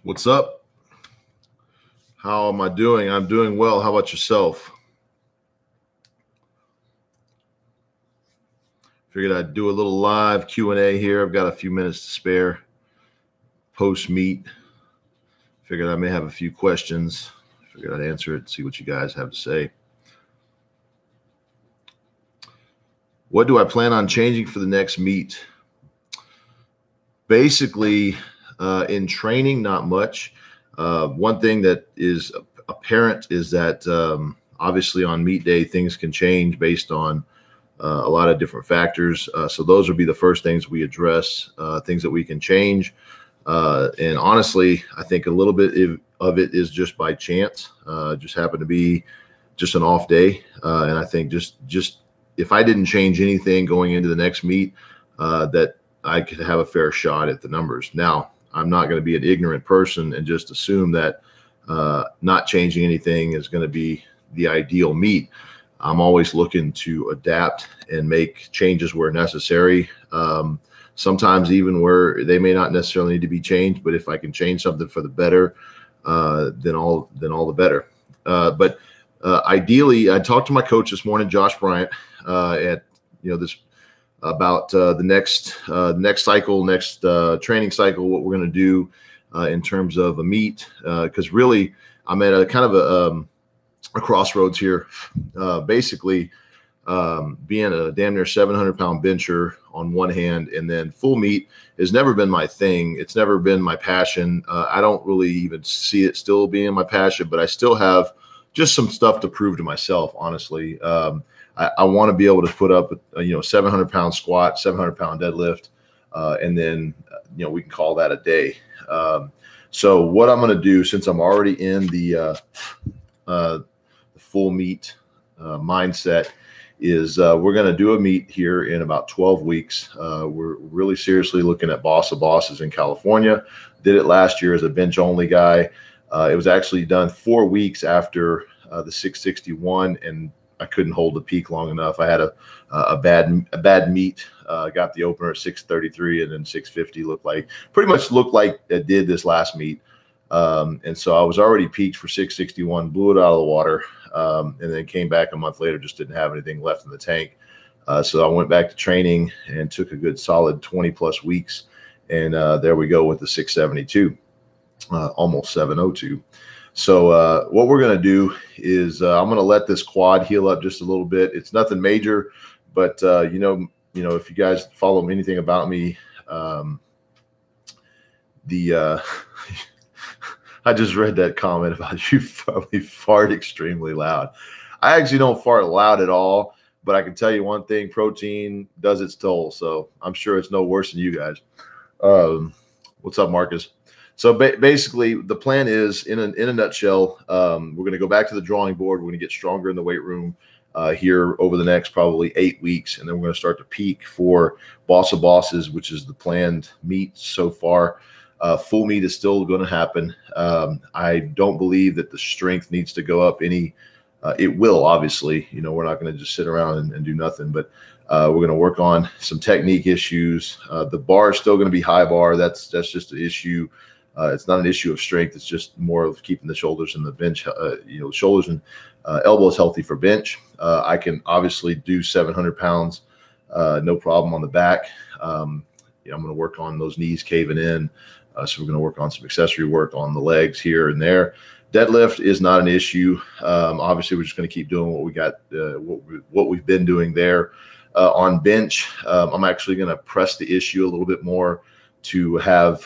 What's up? How am I doing? I'm doing well. How about yourself? Figured I'd do a little live Q&A here. I've got a few minutes to spare post-meet. Figured I may have a few questions. Figured I'd answer it, see what you guys have to say. What do I plan on changing for the next meet? Basically, in training, not much. One thing that is apparent is that obviously on meet day, things can change based on a lot of different factors. So those would be the first things we address, things that we can change. And honestly, I think a little bit of it is just by chance, just happened to be just an off day. And I think just if I didn't change anything going into the next meet, that I could have a fair shot at the numbers. Now, I'm not going to be an ignorant person and just assume that not changing anything is going to be the ideal meet. I'm always looking to adapt and make changes where necessary. Sometimes even where they may not necessarily need to be changed, but if I can change something for the better, then all the better. But ideally, I talked to my coach this morning, Josh Bryant, at this about the next training cycle, what we're going to do in terms of a meet, because really I'm at a kind of a crossroads here. Basically, being a damn near 700-pound bencher on one hand, and then full meet has never been my thing. It's never been my passion. I don't really even see it still being my passion, but I still have just some stuff to prove to myself, honestly. I want to be able to put up, 700-pound squat, 700-pound deadlift, and then, we can call that a day. So what I'm going to do, since I'm already in the full meet mindset, is we're going to do a meet here in about 12 weeks. We're really seriously looking at Boss of Bosses in California. Did it last year as a bench-only guy. It was actually done 4 weeks after the 661, and I couldn't hold the peak long enough. I had a bad meet. Got the opener at 633, and then 650 pretty much looked like it did this last meet. And so I was already peaked for 661, blew it out of the water, and then came back a month later, just didn't have anything left in the tank. So I went back to training and took a good solid 20 plus weeks. And there we go with the 672, almost 702. So what we're going to do is I'm going to let this quad heal up just a little bit. It's nothing major, but if you guys follow anything about me, I just read that comment about you probably fart extremely loud. I actually don't fart loud at all, but I can tell you one thing: protein does its toll. So I'm sure it's no worse than you guys. What's up, Marcus? So basically, the plan is, in a nutshell, we're going to go back to the drawing board. We're going to get stronger in the weight room here over the next probably 8 weeks, and then we're going to start to peak for Boss of Bosses, which is the planned meet so far. Full meet is still going to happen. I don't believe that the strength needs to go up any. It will, obviously. We're not going to just sit around and do nothing, but we're going to work on some technique issues. The bar is still going to be high bar. That's just an issue. It's not an issue of strength. It's just more of keeping the shoulders and the bench, shoulders and elbows healthy for bench. I can obviously do 700 pounds, no problem on the back. I'm going to work on those knees caving in. So we're going to work on some accessory work on the legs here and there. Deadlift is not an issue. Obviously, we're just going to keep doing what we got, what we've been doing there. On bench, I'm actually going to press the issue a little bit more to have.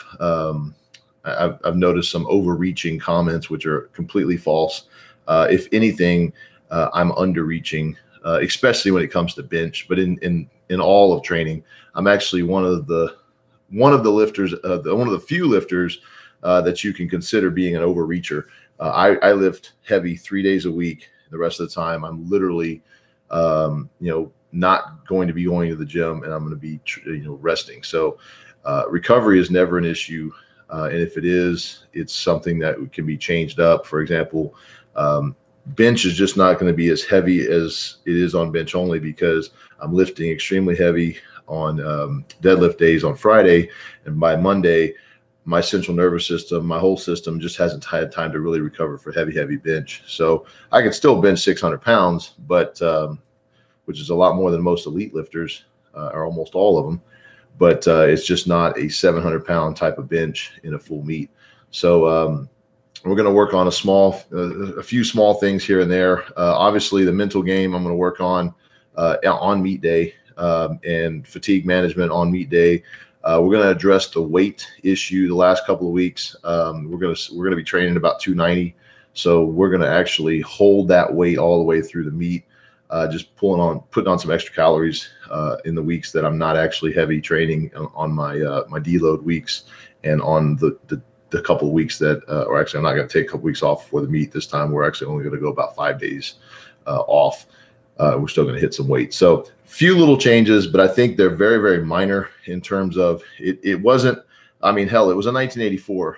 I've noticed some overreaching comments, which are completely false. If anything, I'm underreaching, especially when it comes to bench. But in all of training, I'm actually one of the lifters, one of the few lifters that you can consider being an overreacher. I lift heavy 3 days a week. The rest of the time, I'm literally, not going to be going to the gym, and I'm going to be, resting. So recovery is never an issue. And if it is, it's something that can be changed up. For example, bench is just not going to be as heavy as it is on bench only, because I'm lifting extremely heavy on deadlift days on Friday. And by Monday, my central nervous system, my whole system just hasn't had time to really recover for heavy bench. So I can still bench 600 pounds, but which is a lot more than most elite lifters, or almost all of them. But it's just not a 700-pound type of bench in a full meet. So we're going to work on a few small things here and there. Obviously, the mental game I'm going to work on meet day, and fatigue management on meet day. We're going to address the weight issue the last couple of weeks. We're going to be training about 290. So we're going to actually hold that weight all the way through the meet, just putting on some extra calories in the weeks that I'm not actually heavy training on my deload weeks, and on the couple of weeks that, or actually I'm not going to take a couple weeks off for the meet this time. We're actually only going to go about 5 days off. We're still going to hit some weight. So few little changes, but I think they're very, very minor in terms of it wasn't, I mean, hell, it was a 1984.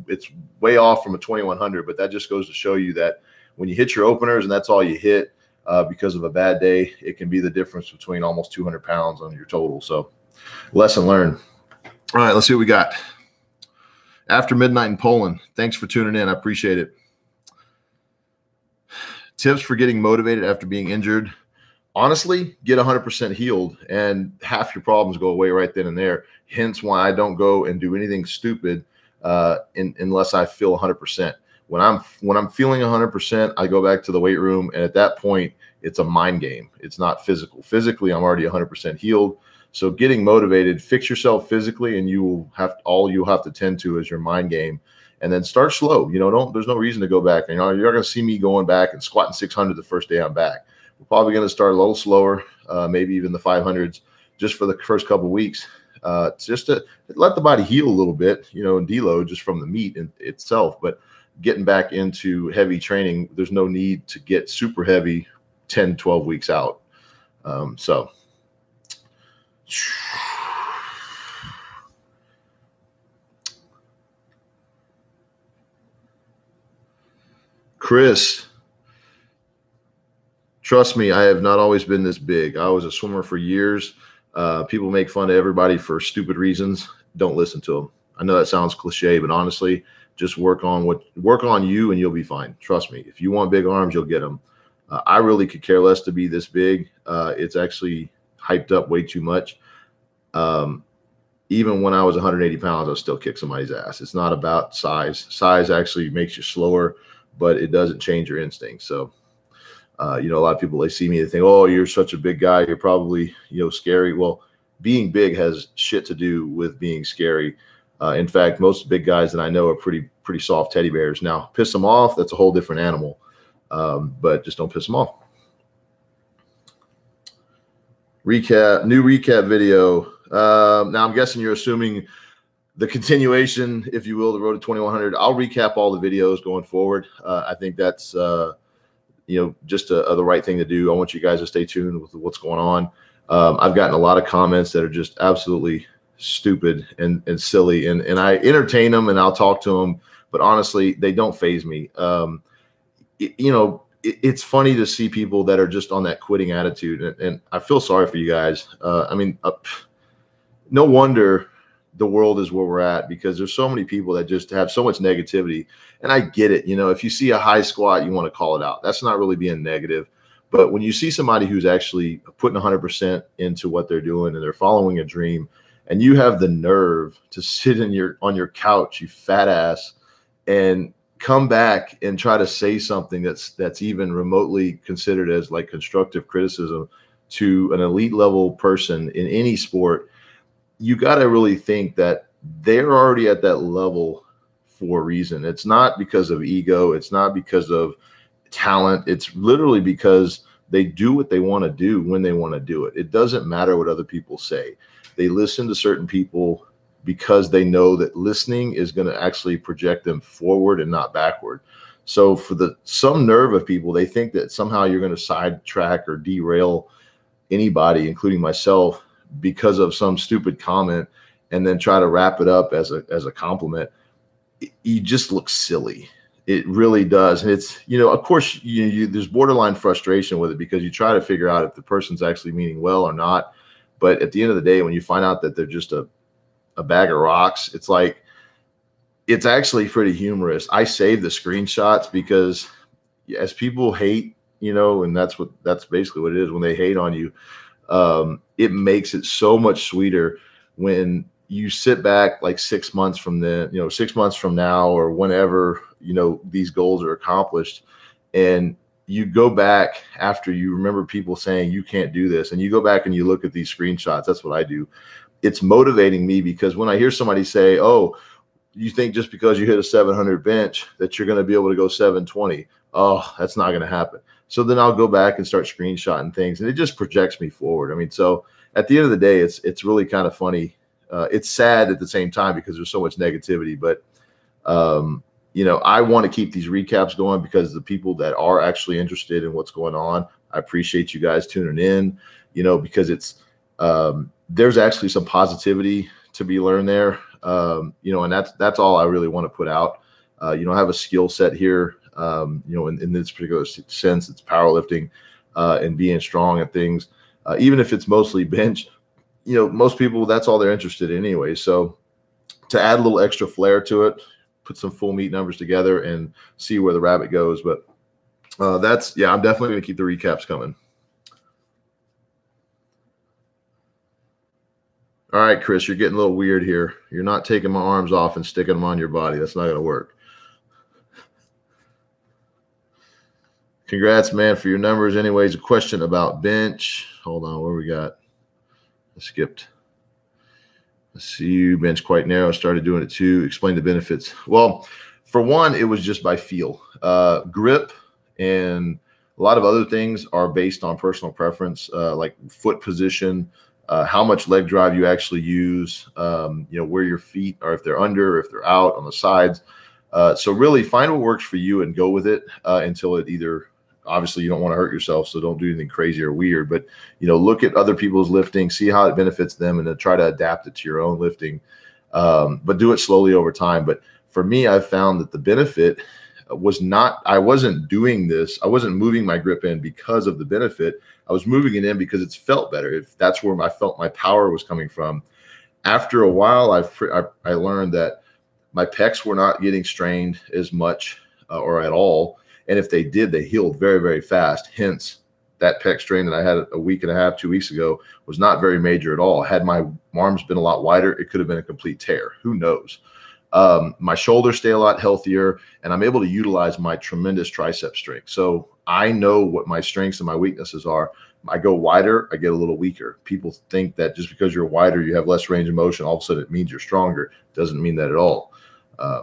It's way off from a 2100, but that just goes to show you that when you hit your openers and that's all you hit because of a bad day, it can be the difference between almost 200 pounds on your total. So lesson learned. All right, let's see what we got. After midnight in Poland. Thanks for tuning in. I appreciate it. Tips for getting motivated after being injured. Honestly, get 100% healed and half your problems go away right then and there. Hence why I don't go and do anything stupid unless I feel 100%. When I'm feeling 100%, I go back to the weight room, and at that point, it's a mind game. It's not physical. Physically, I'm already 100% healed. So getting motivated, fix yourself physically, and you'll have to tend to is your mind game. And then start slow. There's no reason to go back. You're not going to see me going back and squatting 600 the first day I'm back. We're probably going to start a little slower, maybe even the 500s, just for the first couple of weeks, just to let the body heal a little bit, and deload just from the meet itself. But getting back into heavy training, there's no need to get super heavy 10, 12 weeks out. So Chris, trust me, I have not always been this big. I was a swimmer for years. People make fun of everybody for stupid reasons. Don't listen to them. I know that sounds cliche, but honestly, just work on you and you'll be fine. Trust me. If you want big arms, you'll get them. I really could care less to be this big. It's actually hyped up way too much. Even when I was 180 pounds, I was still kick somebody's ass. It's not about size. Size actually makes you slower, but it doesn't change your instincts. So, a lot of people, they see me, they think, oh, you're such a big guy. You're probably, scary. Well, being big has shit to do with being scary. In fact, most big guys that I know are pretty soft teddy bears. Now, piss them off, that's a whole different animal. But just don't piss them off. New recap video. Now I'm guessing you're assuming the continuation, if you will, the road to 2100. I'll recap all the videos going forward. I think that's, just the right thing to do. I want you guys to stay tuned with what's going on. I've gotten a lot of comments that are just absolutely stupid and silly, and I entertain them and I'll talk to them, but honestly, they don't faze me. It's funny to see people that are just on that quitting attitude, and I feel sorry for you guys. No wonder the world is where we're at, because there's so many people that just have so much negativity. And I get it. If you see a high squat, you want to call it out. That's not really being negative. But when you see somebody who's actually putting 100% into what they're doing and they're following a dream, and you have the nerve to sit on your couch, you fat ass, and come back and try to say something that's even remotely considered as like constructive criticism to an elite level person in any sport, you got to really think that they're already at that level for a reason. It's not because of ego. It's not because of talent. It's literally because they do what they want to do when they want to do it. It doesn't matter what other people say. They listen to certain people because they know that listening is going to actually project them forward and not backward. So for some nerve of people, they think that somehow you're going to sidetrack or derail anybody, including myself, because of some stupid comment, and then try to wrap it up as a compliment. You just look silly. It really does. And it's, of course, there's borderline frustration with it, because you try to figure out if the person's actually meaning well or not. But at the end of the day, when you find out that they're just a bag of rocks, it's like, it's actually pretty humorous. I save the screenshots because as people hate, and that's basically what it is when they hate on you. It makes it so much sweeter when you sit back like 6 months from then, 6 months from now, or whenever, these goals are accomplished, and you go back after you remember people saying you can't do this, and you go back and you look at these screenshots. That's what I do. It's motivating me because when I hear somebody say, oh, you think just because you hit a 700 bench that you're going to be able to go 720. Oh, that's not going to happen. So then I'll go back and start screenshotting things, and it just projects me forward. I mean, so at the end of the day, it's really kind of funny. It's sad at the same time because there's so much negativity, but I want to keep these recaps going because the people that are actually interested in what's going on, I appreciate you guys tuning in, because it's there's actually some positivity to be learned there. And that's all I really want to put out. I have a skill set here, in this particular sense, it's powerlifting and being strong at things. Even if it's mostly bench, most people, that's all they're interested in anyway. So to add a little extra flair to it, put some full meat numbers together and see where the rabbit goes. But I'm definitely going to keep the recaps coming. All right, Chris, you're getting a little weird here. You're not taking my arms off and sticking them on your body. That's not going to work. Congrats, man, for your numbers. Anyways, a question about bench. Hold on, what we got? I skipped. Let's see you. Bench quite narrow. Started doing it too. Explain the benefits. Well, for one, it was just by feel. Grip and a lot of other things are based on personal preference, like foot position, how much leg drive you actually use, where your feet are, if they're under, if they're out on the sides. So really find what works for you and go with it until it either, obviously you don't want to hurt yourself, so don't do anything crazy or weird, but, look at other people's lifting, see how it benefits them, and then try to adapt it to your own lifting, but do it slowly over time. But for me, I've found that the benefit was not, I wasn't doing this. I wasn't moving my grip in because of the benefit. I was moving it in because it's felt better. If that's where I felt my power was coming from. After a while, I learned that my pecs were not getting strained as much or at all. And if they did, they healed very, very fast. Hence, that pec strain that I had a week and a half, 2 weeks ago was not very major at all. Had my arms been a lot wider, it could have been a complete tear. Who knows? My shoulders stay a lot healthier, and I'm able to utilize my tremendous tricep strength. So I know what my strengths and my weaknesses are. I go wider, I get a little weaker. People think that just because you're wider, you have less range of motion, all of a sudden it means you're stronger. Doesn't mean that at all.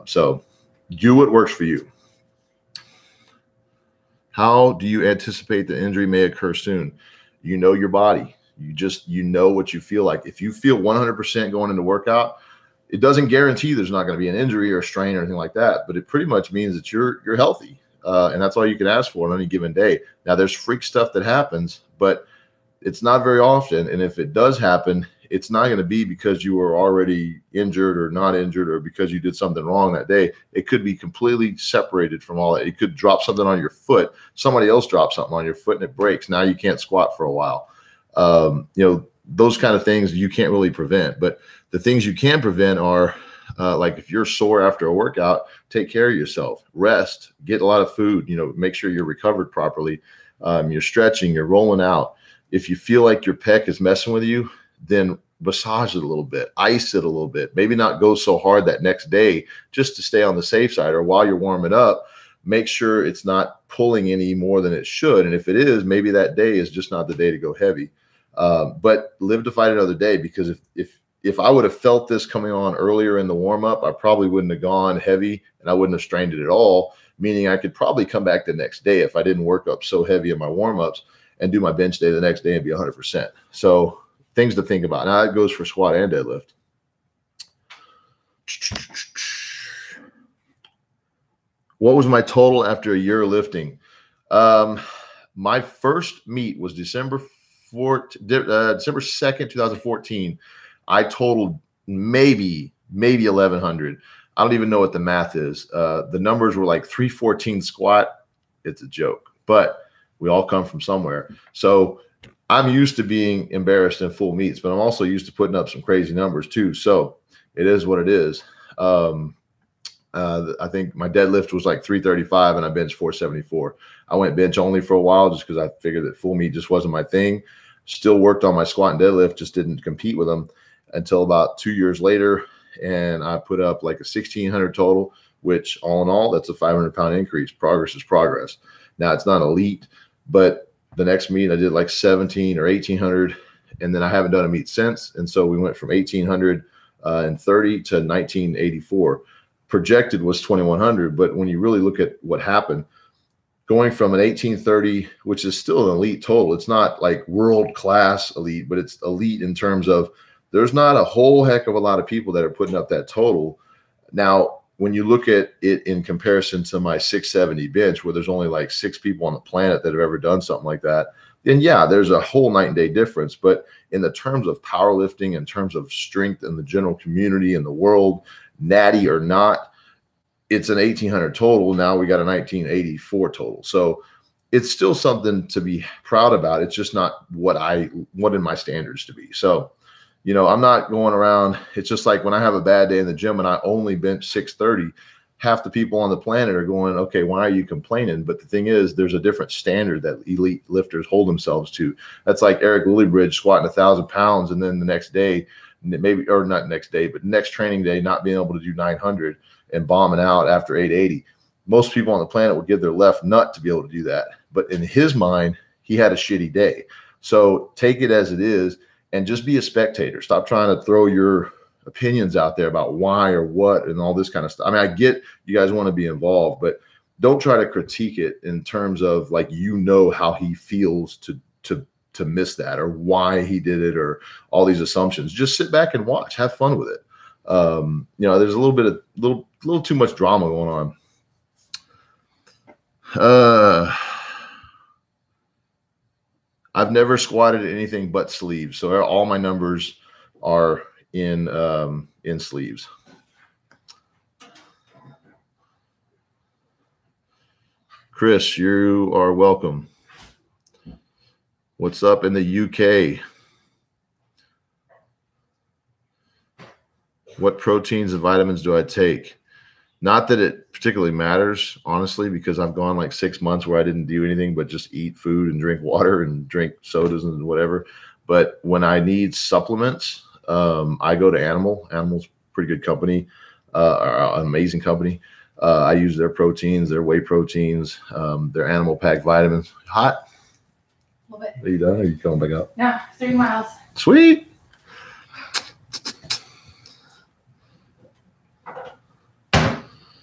So do what works for you. How do you anticipate the injury may occur soon? You know your body. You know what you feel like. If you feel 100% going into workout, it doesn't guarantee there's not going to be an injury or a strain or anything like that, but it pretty much means that you're healthy, and that's all you can ask for on any given day. Now, there's freak stuff that happens, but it's not very often, and if it does happen, it's not going to be because you were already injured or not injured or because you did something wrong that day. It could be completely separated from all that. You could drop something on your foot. Somebody else drops something on your foot and it breaks. Now you can't squat for a while. Those kind of things you can't really prevent. But the things you can prevent are like if you're sore after a workout, take care of yourself, rest, get a lot of food, make sure you're recovered properly. You're stretching, you're rolling out. If you feel like your pec is messing with you, then massage it a little bit, ice it a little bit, maybe not go so hard that next day just to stay on the safe side, or while you're warming up, make sure it's not pulling any more than it should. And if it is, maybe that day is just not the day to go heavy. But live to fight another day, because if I would have felt this coming on earlier in the warm up, I probably wouldn't have gone heavy and I wouldn't have strained it at all, meaning I could probably come back the next day if I didn't work up so heavy in my warm ups and do my bench day the next day and be 100%. So things to think about. Now, that goes for squat and deadlift. What was my total after a year of lifting? My first meet was December 2nd, 2014. I totaled maybe 1,100. I don't even know what the math is. The numbers were like 314 squat. It's a joke, but we all come from somewhere. So I'm used to being embarrassed in full meets, but I'm also used to putting up some crazy numbers too. So it is what it is. I think my deadlift was like 335 and I benched 474. I went bench only for a while just because I figured that full meet just wasn't my thing. Still worked on my squat and deadlift, just didn't compete with them until about 2 years later. And I put up like a 1600 total, which all in all, that's a 500-pound increase. Progress is progress. Now it's not elite, but the next meet I did like 17 or 1800, and then I haven't done a meet since. And so we went from 1830 to 1984. Projected was 2100, but when you really look at what happened, going from an 1830, which is still an elite total, it's not like world class elite, but it's elite in terms of there's not a whole heck of a lot of people that are putting up that total. Now, when you look at it in comparison to my 670 bench, where there's only like 6 people on the planet that have ever done something like that, then yeah, there's a whole night and day difference. But in the terms of powerlifting, in terms of strength in the general community in the world, natty or not, it's an 1800 total. Now we got a 1984 total. So it's still something to be proud about. It's just not what I wanted my standards to be. So, you know, I'm not going around. It's just like when I have a bad day in the gym and I only bench 630, half the people on the planet are going, okay, why are you complaining? But the thing is, there's a different standard that elite lifters hold themselves to. That's like Eric Lillibridge squatting 1,000 pounds and then the next day, maybe, or not next day, but next training day, not being able to do 900 and bombing out after 880. Most people on the planet would give their left nut to be able to do that. But in his mind, he had a shitty day. So take it as it is and just be a spectator. Stop trying to throw your opinions out there about why or what and all this kind of stuff. I mean, I get you guys want to be involved, but don't try to critique it in terms of like, you know, how he feels to miss that or why he did it or all these assumptions. Just sit back and watch, have fun with it. You know, there's a little too much drama going on. I've never squatted anything but sleeves, so all my numbers are in sleeves. Chris, you are welcome. What's up in the UK? What proteins and vitamins do I take? Not that it particularly matters, honestly, because I've gone like 6 months where I didn't do anything but just eat food and drink water and drink sodas and whatever. But when I need supplements, I go to Animal. Animal's pretty good company, an amazing company. I use their proteins, their whey proteins, their animal pack vitamins. Hot? A little bit. Are you done? Or are you coming back up? No, 3 miles. Sweet.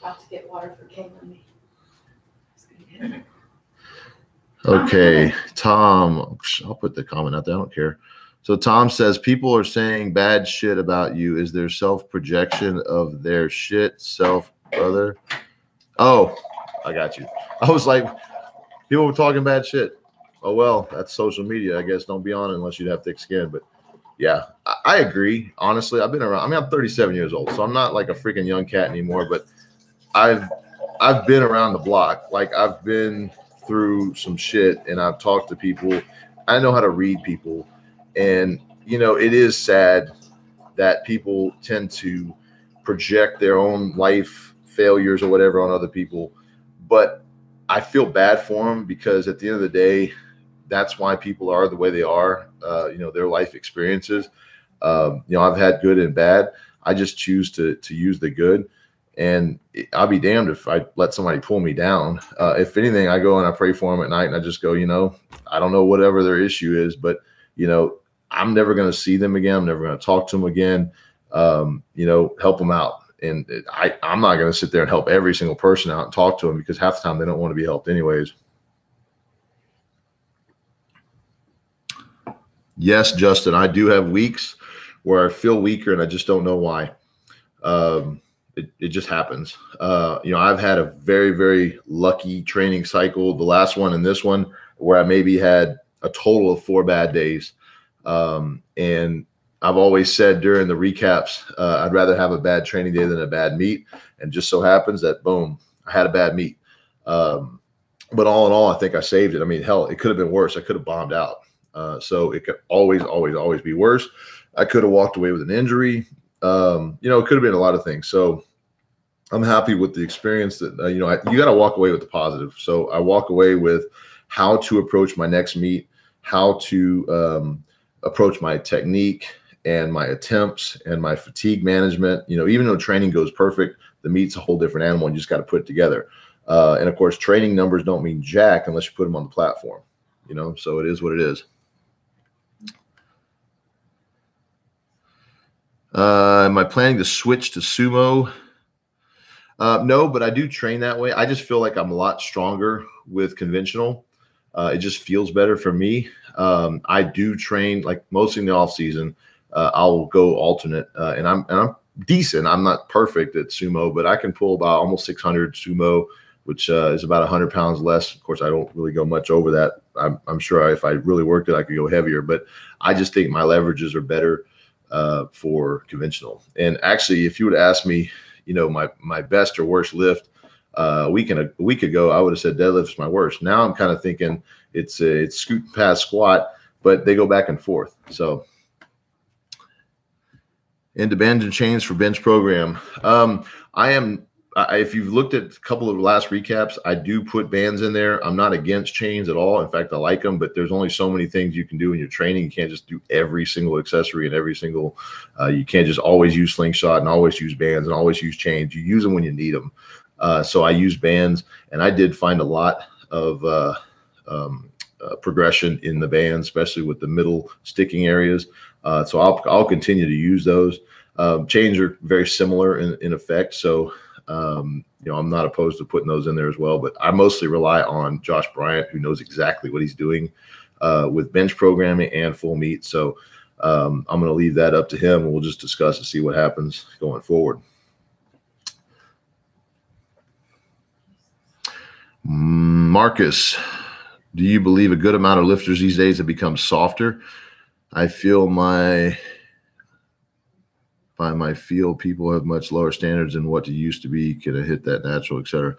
About to get water for Kayla and me. Okay, Tom, I'll put the comment out there. I don't care. So Tom says, people are saying bad shit about you. Is there self-projection of their shit self, brother? Oh, I got you. I was like, people were talking bad shit. Oh, well, that's social media. I guess don't be on it unless you have thick skin. But yeah, I agree. Honestly, I've been around. I mean, I'm 37 years old, so I'm not like a freaking young cat anymore. But I've been around the block. Like, I've been through some shit and I've talked to people. I know how to read people. And, you know, it is sad that people tend to project their own life failures or whatever on other people. But I feel bad for them because at the end of the day, that's why people are the way they are, you know, their life experiences. You know, I've had good and bad. I just choose to use the good. And I'll be damned if I let somebody pull me down. If anything, I go and I pray for them at night and I just go, you know, I don't know whatever their issue is, but, you know, I'm never going to see them again. I'm never going to talk to them again. You know, help them out. And I'm not going to sit there and help every single person out and talk to them because half the time they don't want to be helped anyways. Yes, Justin, I do have weeks where I feel weaker and I just don't know why. It just happens. You know, I've had a very, very lucky training cycle, the last one and this one, where I maybe had a total of 4 bad days. And I've always said during the recaps, I'd rather have a bad training day than a bad meet. And just so happens that, boom, I had a bad meet. But all in all, I think I saved it. I mean, hell, it could have been worse. I could have bombed out. So it could always be worse. I could have walked away with an injury. You know, it could have been a lot of things. So I'm happy with the experience that, you got to walk away with the positive. So I walk away with how to approach my next meet, how to approach my technique and my attempts and my fatigue management. Even though training goes perfect, the meet's a whole different animal, and you just got to put it together. And of course, training numbers don't mean jack unless you put them on the platform, so it is what it is. Am I planning to switch to sumo? No, but I do train that way. I just feel like I'm a lot stronger with conventional. It just feels better for me. I do train like mostly in the off season. I'll go alternate, and I'm decent. I'm not perfect at sumo, but I can pull about almost 600 sumo, which is about 100 pounds less. Of course, I don't really go much over that. I'm sure if I really worked it, I could go heavier, but I just think my leverages are better for conventional. And actually, if you would ask me, my best or worst lift a week ago, I would have said deadlift is my worst. Now I'm kind of thinking it's scooting past squat, but they go back and forth. So, into bands and chains for bench program. If you've looked at a couple of the last recaps, I do put bands in there. I'm not against chains at all. In fact, I like them, but there's only so many things you can do in your training. You can't just do every single accessory and every single, you can't just always use slingshot and always use bands and always use chains. You use them when you need them. So I use bands, and I did find a lot of progression in the bands, especially with the middle sticking areas. So I'll continue to use those. Chains are very similar in effect. So, I'm not opposed to putting those in there as well, but I mostly rely on Josh Bryant, who knows exactly what he's doing with bench programming and full meet. So I'm going to leave that up to him, and we'll just discuss and see what happens going forward. Marcus, do you believe a good amount of lifters these days have become softer? I feel by my field, people have much lower standards than what they used to be. Can I hit that natural, et cetera?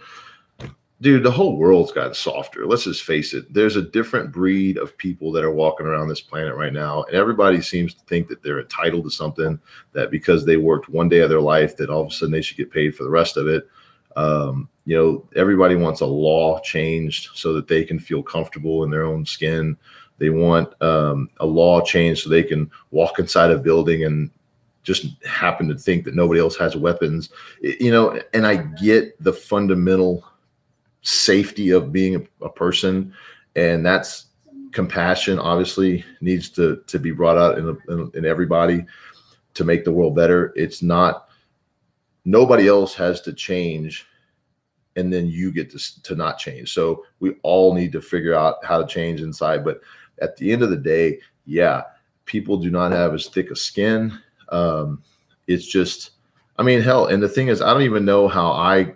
Dude, the whole world's got softer. Let's just face it. There's a different breed of people that are walking around this planet right now, and everybody seems to think that they're entitled to something, that because they worked one day of their life that all of a sudden they should get paid for the rest of it. Everybody wants a law changed so that they can feel comfortable in their own skin. They want a law changed so they can walk inside a building and just happen to think that nobody else has weapons, and I get the fundamental safety of being a person, and that's compassion obviously needs to be brought out in everybody to make the world better. It's not, nobody else has to change and then you get to not change. So we all need to figure out how to change inside. But at the end of the day, yeah, people do not have as thick a skin. It's just, hell. And the thing is, I don't even know how I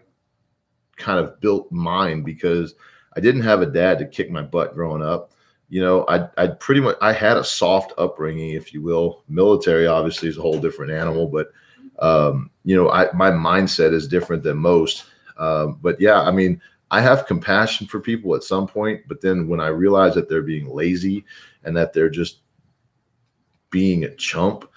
kind of built mine, because I didn't have a dad to kick my butt growing up. I had a soft upbringing, if you will. Military obviously is a whole different animal, but my mindset is different than most. But yeah, I have compassion for people at some point, but then when I realize that they're being lazy and that they're just being a chump,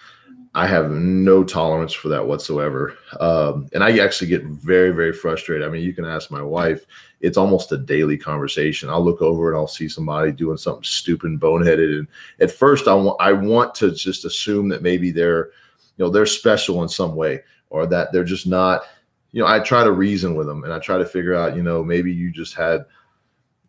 I have no tolerance for that whatsoever. And I actually get very, very frustrated. You can ask my wife. It's almost a daily conversation. I'll look over and I'll see somebody doing something stupid and boneheaded. And at first I want to just assume that maybe they're special in some way, or that they're just not, I try to reason with them and I try to figure out, maybe you just had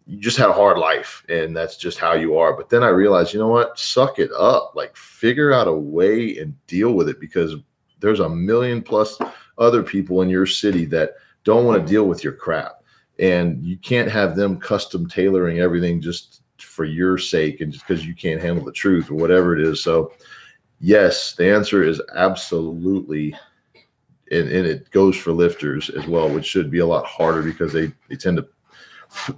a hard life and that's just how you are. But then I realized, suck it up, like figure out a way and deal with it, because there's 1 million plus other people in your city that don't want to deal with your crap. And you can't have them custom tailoring everything just for your sake and just because you can't handle the truth or whatever it is. So yes, the answer is absolutely. And it goes for lifters as well, which should be a lot harder because they tend to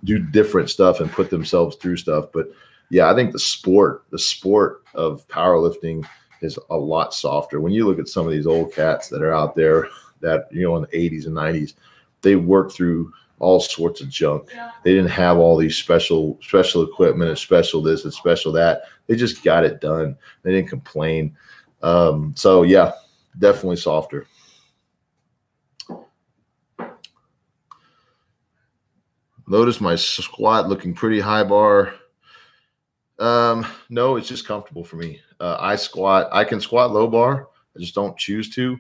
do different stuff and put themselves through stuff. But yeah, I think the sport of powerlifting is a lot softer. When you look at some of these old cats that are out there that, in the 80s and 90s, they worked through all sorts of junk. They didn't have all these special equipment and special this and special that. They just got it done. They didn't complain. So yeah, definitely softer. Notice my squat looking pretty high bar. No, it's just comfortable for me. I can squat low bar. I just don't choose to.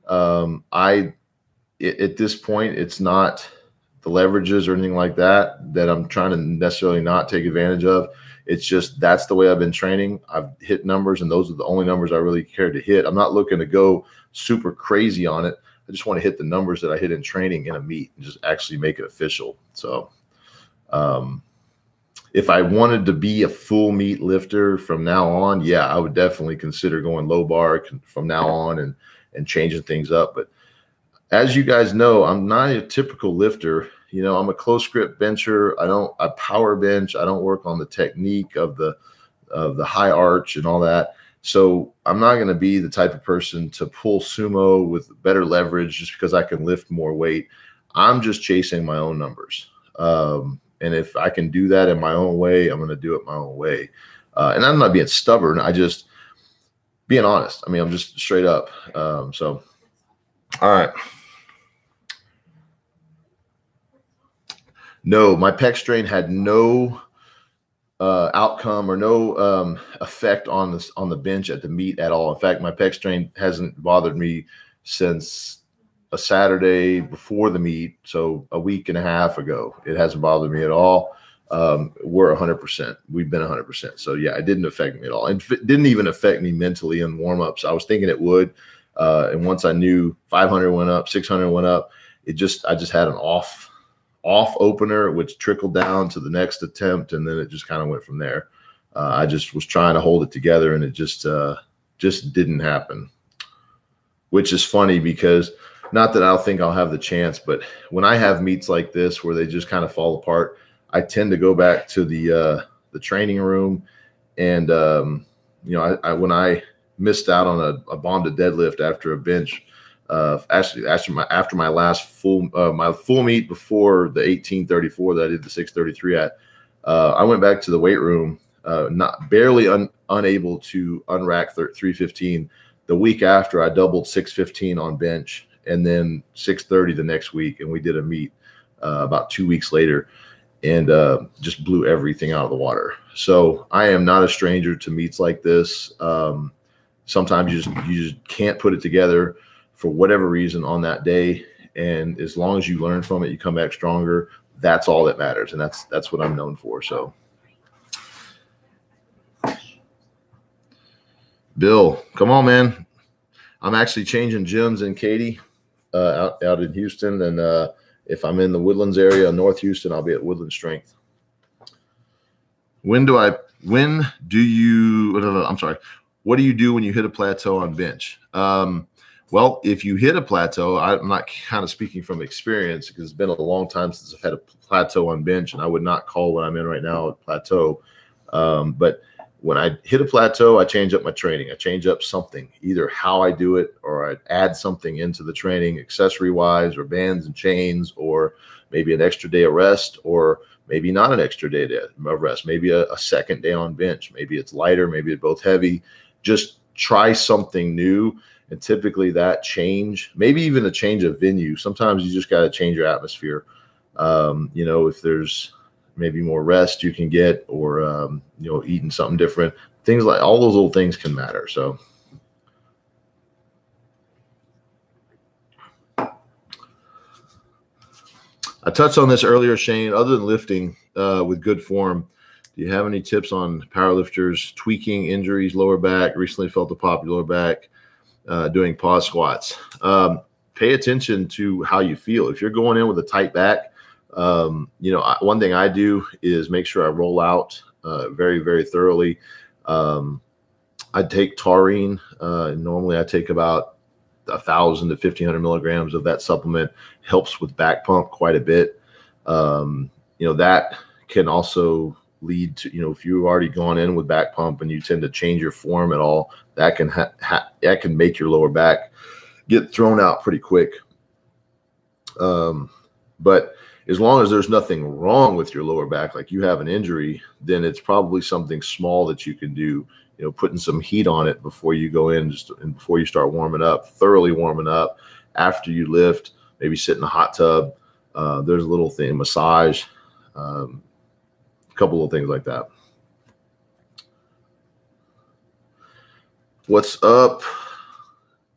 At this point, it's not the leverages or anything like that I'm trying to necessarily not take advantage of. It's just that's the way I've been training. I've hit numbers, and those are the only numbers I really care to hit. I'm not looking to go super crazy on it. I just want to hit the numbers that I hit in training in a meet and just actually make it official. So if I wanted to be a full meet lifter from now on, yeah, I would definitely consider going low bar from now on and changing things up. But as you guys know, I'm not a typical lifter. I'm a close grip bencher. I power bench. I don't work on the technique of the high arch and all that. So I'm not going to be the type of person to pull sumo with better leverage just because I can lift more weight. I'm just chasing my own numbers. And if I can do that in my own way, I'm going to do it my own way. And I'm not being stubborn. I just being honest. I mean, I'm just straight up. So, all right. No, my pec strain had no outcome or no effect on the bench at the meet at all. In fact, my pec strain hasn't bothered me since a Saturday before the meet, so a week and a half ago. It hasn't bothered me at all. We're 100%. We've been 100%. So yeah, it didn't affect me at all. And it didn't even affect me mentally in warm-ups. I was thinking it would. And once I knew 500 went up, 600 went up, I just had an off opener, which trickled down to the next attempt, and then it just kind of went from there. I just was trying to hold it together, and it just didn't happen, which is funny because not that I'll think I'll have the chance, but when I have meets like this where they just kind of fall apart, I tend to go back to the training room, and when I missed out on a bomb to deadlift after a bench. After my last full meet before the 1834 that I did the 633 at, I went back to the weight room, unable to unrack 315. The week after, I doubled 615 on bench, and then 630 the next week, and we did a meet about 2 weeks later, and just blew everything out of the water. So I am not a stranger to meets like this. Sometimes you just can't put it together for whatever reason on that day. And as long as you learn from it, you come back stronger. That's all that matters. And that's what I'm known for. So Bill, come on, man. I'm actually changing gyms in Katy, out in Houston. And if I'm in the Woodlands area, North Houston, I'll be at Woodland Strength. What do you do when you hit a plateau on bench? Well, if you hit a plateau, I'm not kind of speaking from experience because it's been a long time since I've had a plateau on bench, and I would not call what I'm in right now a plateau. But when I hit a plateau, I change up my training. I change up something, either how I do it, or I add something into the training, accessory-wise, or bands and chains, or maybe an extra day of rest, or maybe not an extra day of rest, maybe a second day on bench. Maybe it's lighter, maybe it's both heavy. Just try something new. And typically that change, maybe even a change of venue. Sometimes you just got to change your atmosphere. If there's maybe more rest you can get, or, eating something different, things like all those little things can matter. So I touched on this earlier, Shane. Other than lifting with good form, do you have any tips on powerlifters tweaking injuries, lower back? Recently felt a pop lower back. Doing pause squats. Pay attention to how you feel. If you're going in with a tight back, one thing I do is make sure I roll out very, very thoroughly. I take taurine. Normally I take about 1,000 to 1,500 milligrams of that supplement. Helps with back pump quite a bit. That can also lead to, if you've already gone in with back pump and you tend to change your form at all, that can make your lower back get thrown out pretty quick. But as long as there's nothing wrong with your lower back, like you have an injury, then it's probably something small that you can do, putting some heat on it before you go in, and before you start thoroughly warming up. After you lift, maybe sit in a hot tub. There's a little thing, massage. A couple of things like that. What's up,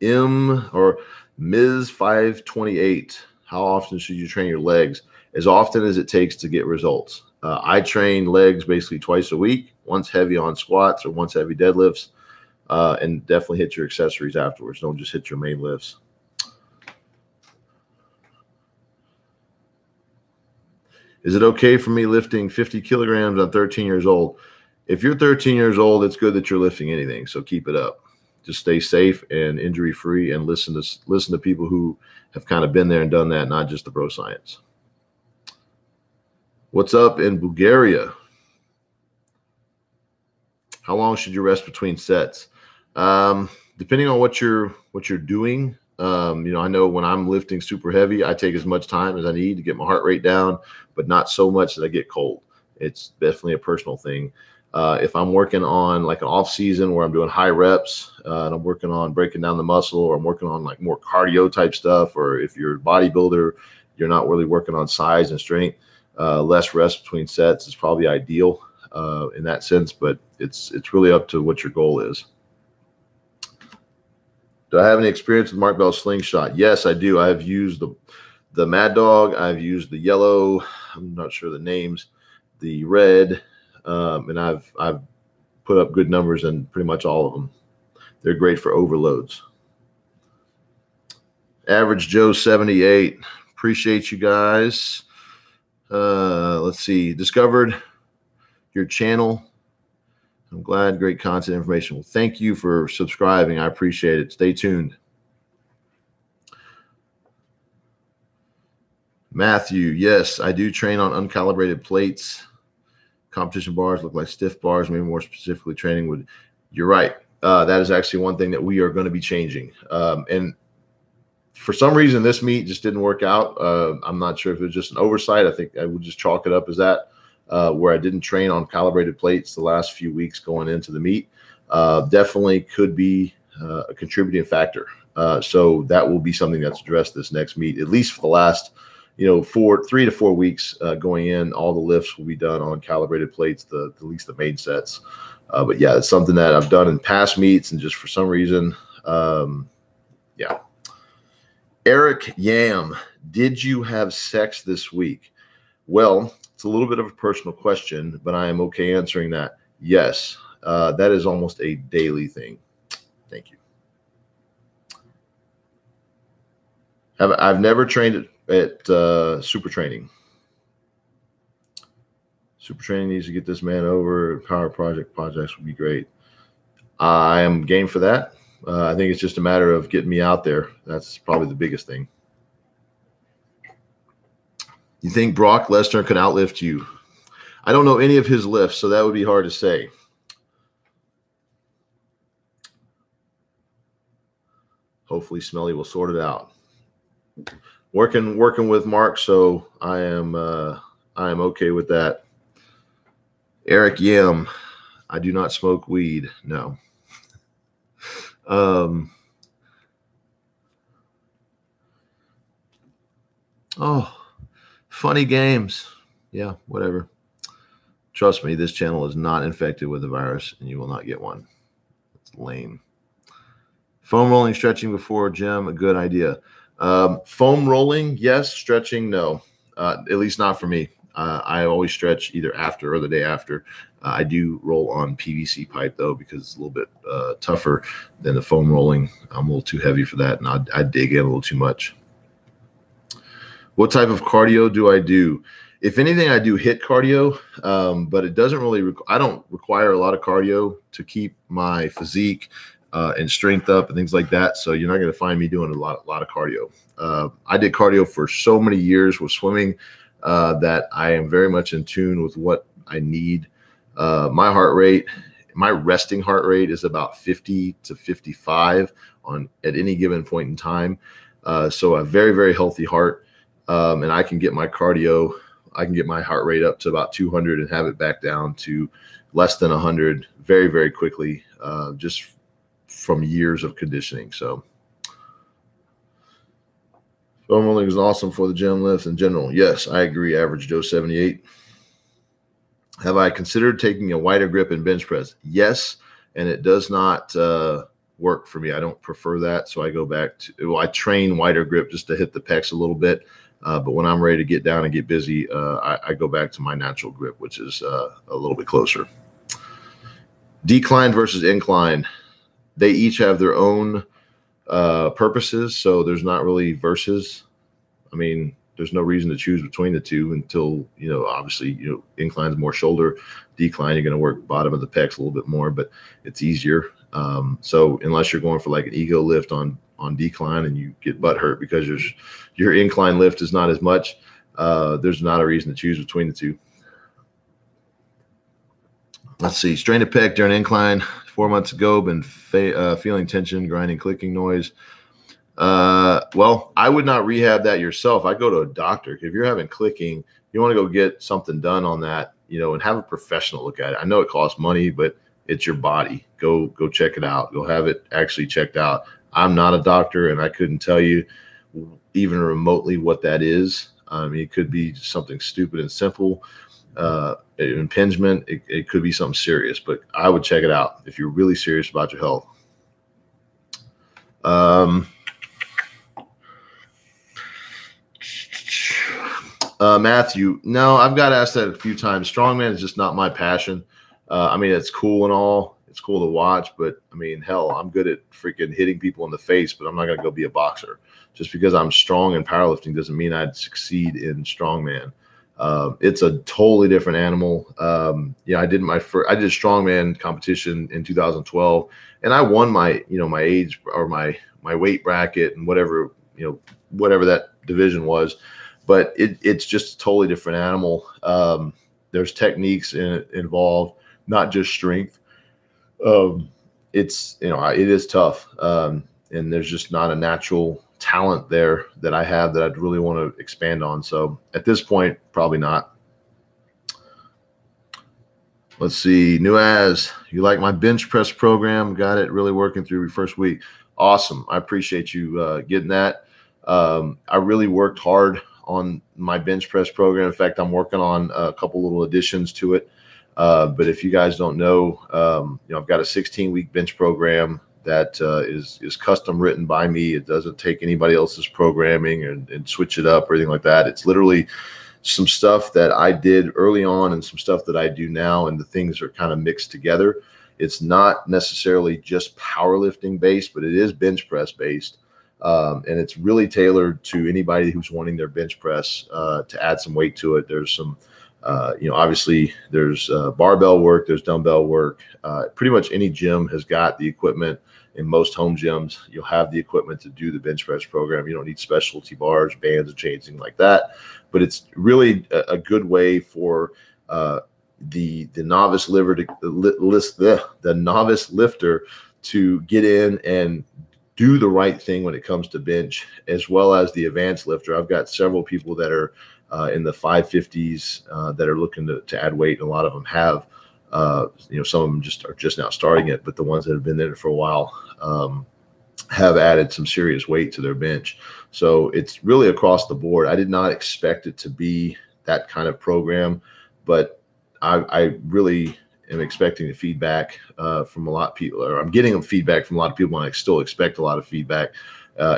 M or Ms. 528? How often should you train your legs? As often as it takes to get results. I train legs basically twice a week, once heavy on squats or once heavy deadlifts, and definitely hit your accessories afterwards. Don't just hit your main lifts. Is it okay for me lifting 50 kilograms on 13 years old? If you're 13 years old, it's good that you're lifting anything, so keep it up. Just stay safe and injury-free, and listen to people who have kind of been there and done that, not just the bro science. What's up in Bulgaria? How long should you rest between sets? Depending on what you're doing. I know when I'm lifting super heavy, I take as much time as I need to get my heart rate down, but not so much that I get cold. It's definitely a personal thing. If I'm working on like an off season where I'm doing high reps and I'm working on breaking down the muscle, or I'm working on like more cardio type stuff, or if you're a bodybuilder, you're not really working on size and strength, less rest between sets is probably ideal in that sense, but it's really up to what your goal is. Do I have any experience with Mark Bell's slingshot? Yes, I do. I have used the Mad Dog. I've used the yellow. I'm not sure the names. The red, and I've put up good numbers in pretty much all of them. They're great for overloads. Average Joe 78. Appreciate you guys. Let's see. Discovered your channel. I'm glad. Great content information. Well, thank you for subscribing. I appreciate it. Stay tuned. Matthew, yes, I do train on uncalibrated plates. Competition bars look like stiff bars, maybe more specifically training with. You're right. That is actually one thing that we are going to be changing. And for some reason, this meet just didn't work out. I'm not sure if it was just an oversight. I think I would just chalk it up as that. Where I didn't train on calibrated plates the last few weeks going into the meet, definitely could be a contributing factor. So that will be something that's addressed this next meet, at least for the last, 3 to 4 weeks going in. All the lifts will be done on calibrated plates, at least the main sets. But yeah, it's something that I've done in past meets, and just for some reason, yeah. Eric Yam, did you have sex this week? Well, it's a little bit of a personal question, but I am okay answering that. Yes, that is almost a daily thing. Thank you. I've never trained at Super Training. Super Training needs to get this man over. Power projects would be great. I am game for that. I think it's just a matter of getting me out there. That's probably the biggest thing. You think Brock Lesnar can outlift you? I don't know any of his lifts, so that would be hard to say. Hopefully Smelly will sort it out. Working with Mark, so I am okay with that. Eric Yim, I do not smoke weed. No. Funny games. Yeah, whatever. Trust me, this channel is not infected with the virus, and you will not get one. It's lame. Foam rolling, stretching before gym, a good idea. Foam rolling, yes. Stretching, no. At least not for me. I always stretch either after or the day after. I do roll on PVC pipe, though, because it's a little bit tougher than the foam rolling. I'm a little too heavy for that, and I dig in a little too much. What type of cardio do I do? If anything, I do HIIT cardio, but it doesn't really I don't require a lot of cardio to keep my physique and strength up and things like that. So you're not going to find me doing a lot of cardio. I did cardio for so many years with swimming that I am very much in tune with what I need. My heart rate, my resting heart rate is about 50 to 55 at any given point in time. So a very, very healthy heart. And I can get my cardio, I can get my heart rate up to about 200 and have it back down to less than 100 very, very quickly, just from years of conditioning. So foam rolling is awesome for the gym lifts in general. Yes, I agree. Average Joe 78. Have I considered taking a wider grip in bench press? Yes, and it does not work for me. I don't prefer that, so I go back to, I train wider grip just to hit the pecs a little bit, but when I'm ready to get down and get busy, I go back to my natural grip, which is a little bit closer. Decline versus incline. They each have their own purposes, so there's not really versus. I mean, there's no reason to choose between the two until, obviously, incline's more shoulder, decline, you're going to work bottom of the pecs a little bit more, but it's easier. So unless you're going for like an ego lift on decline and you get butt hurt because your incline lift is not as much, there's not a reason to choose between the two. Let's see. Strained a pec during incline 4 months ago, been feeling tension, grinding, clicking noise. Well, I would not rehab that yourself. I go to a doctor. If you're having clicking, you want to go get something done on that, and have a professional look at it. I know it costs money, but it's your body. Go check it out. Go have it actually checked out. I'm not a doctor, and I couldn't tell you even remotely what that is. I mean, it could be something stupid and simple. Impingement, it could be something serious, but I would check it out if you're really serious about your health. Matthew, no, I've got asked that a few times. Strongman is just not my passion. I mean, it's cool and all. It's cool to watch, but I mean, hell, I'm good at freaking hitting people in the face, but I'm not going to go be a boxer. Just because I'm strong in powerlifting doesn't mean I'd succeed in strongman. It's a totally different animal. I did strongman competition in 2012, and I won my age or my weight bracket and whatever that division was. But it's just a totally different animal. There's techniques involved, not just strength. It is tough, and there's just not a natural talent there that I have that I'd really want to expand on. So at this point, probably not. Let's see. Nuaz, you like my bench press program? Got it really working through your first week. Awesome. I appreciate you getting that. I really worked hard on my bench press program. In fact, I'm working on a couple little additions to it. But if you guys don't know, I've got a 16-week bench program that is custom written by me. It doesn't take anybody else's programming and switch it up or anything like that. It's literally some stuff that I did early on and some stuff that I do now, and the things are kind of mixed together. It's not necessarily just powerlifting based, but it is bench press based. And it's really tailored to anybody who's wanting their bench press to add some weight to it. There's some, obviously there's barbell work, there's dumbbell work. Pretty much any gym has got the equipment. In most home gyms, you'll have the equipment to do the bench press program. You don't need specialty bars, bands, and chains, things like that. But it's really a good way for the novice novice lifter to get in and do the right thing when it comes to bench, as well as the advanced lifter. I've got several people that are in the 550s that are looking to add weight. And a lot of them have, some of them are just now starting it, but the ones that have been there for a while have added some serious weight to their bench. So it's really across the board. I did not expect it to be that kind of program, but I really am expecting the feedback from a lot of people, or I'm getting feedback from a lot of people, and I still expect a lot of feedback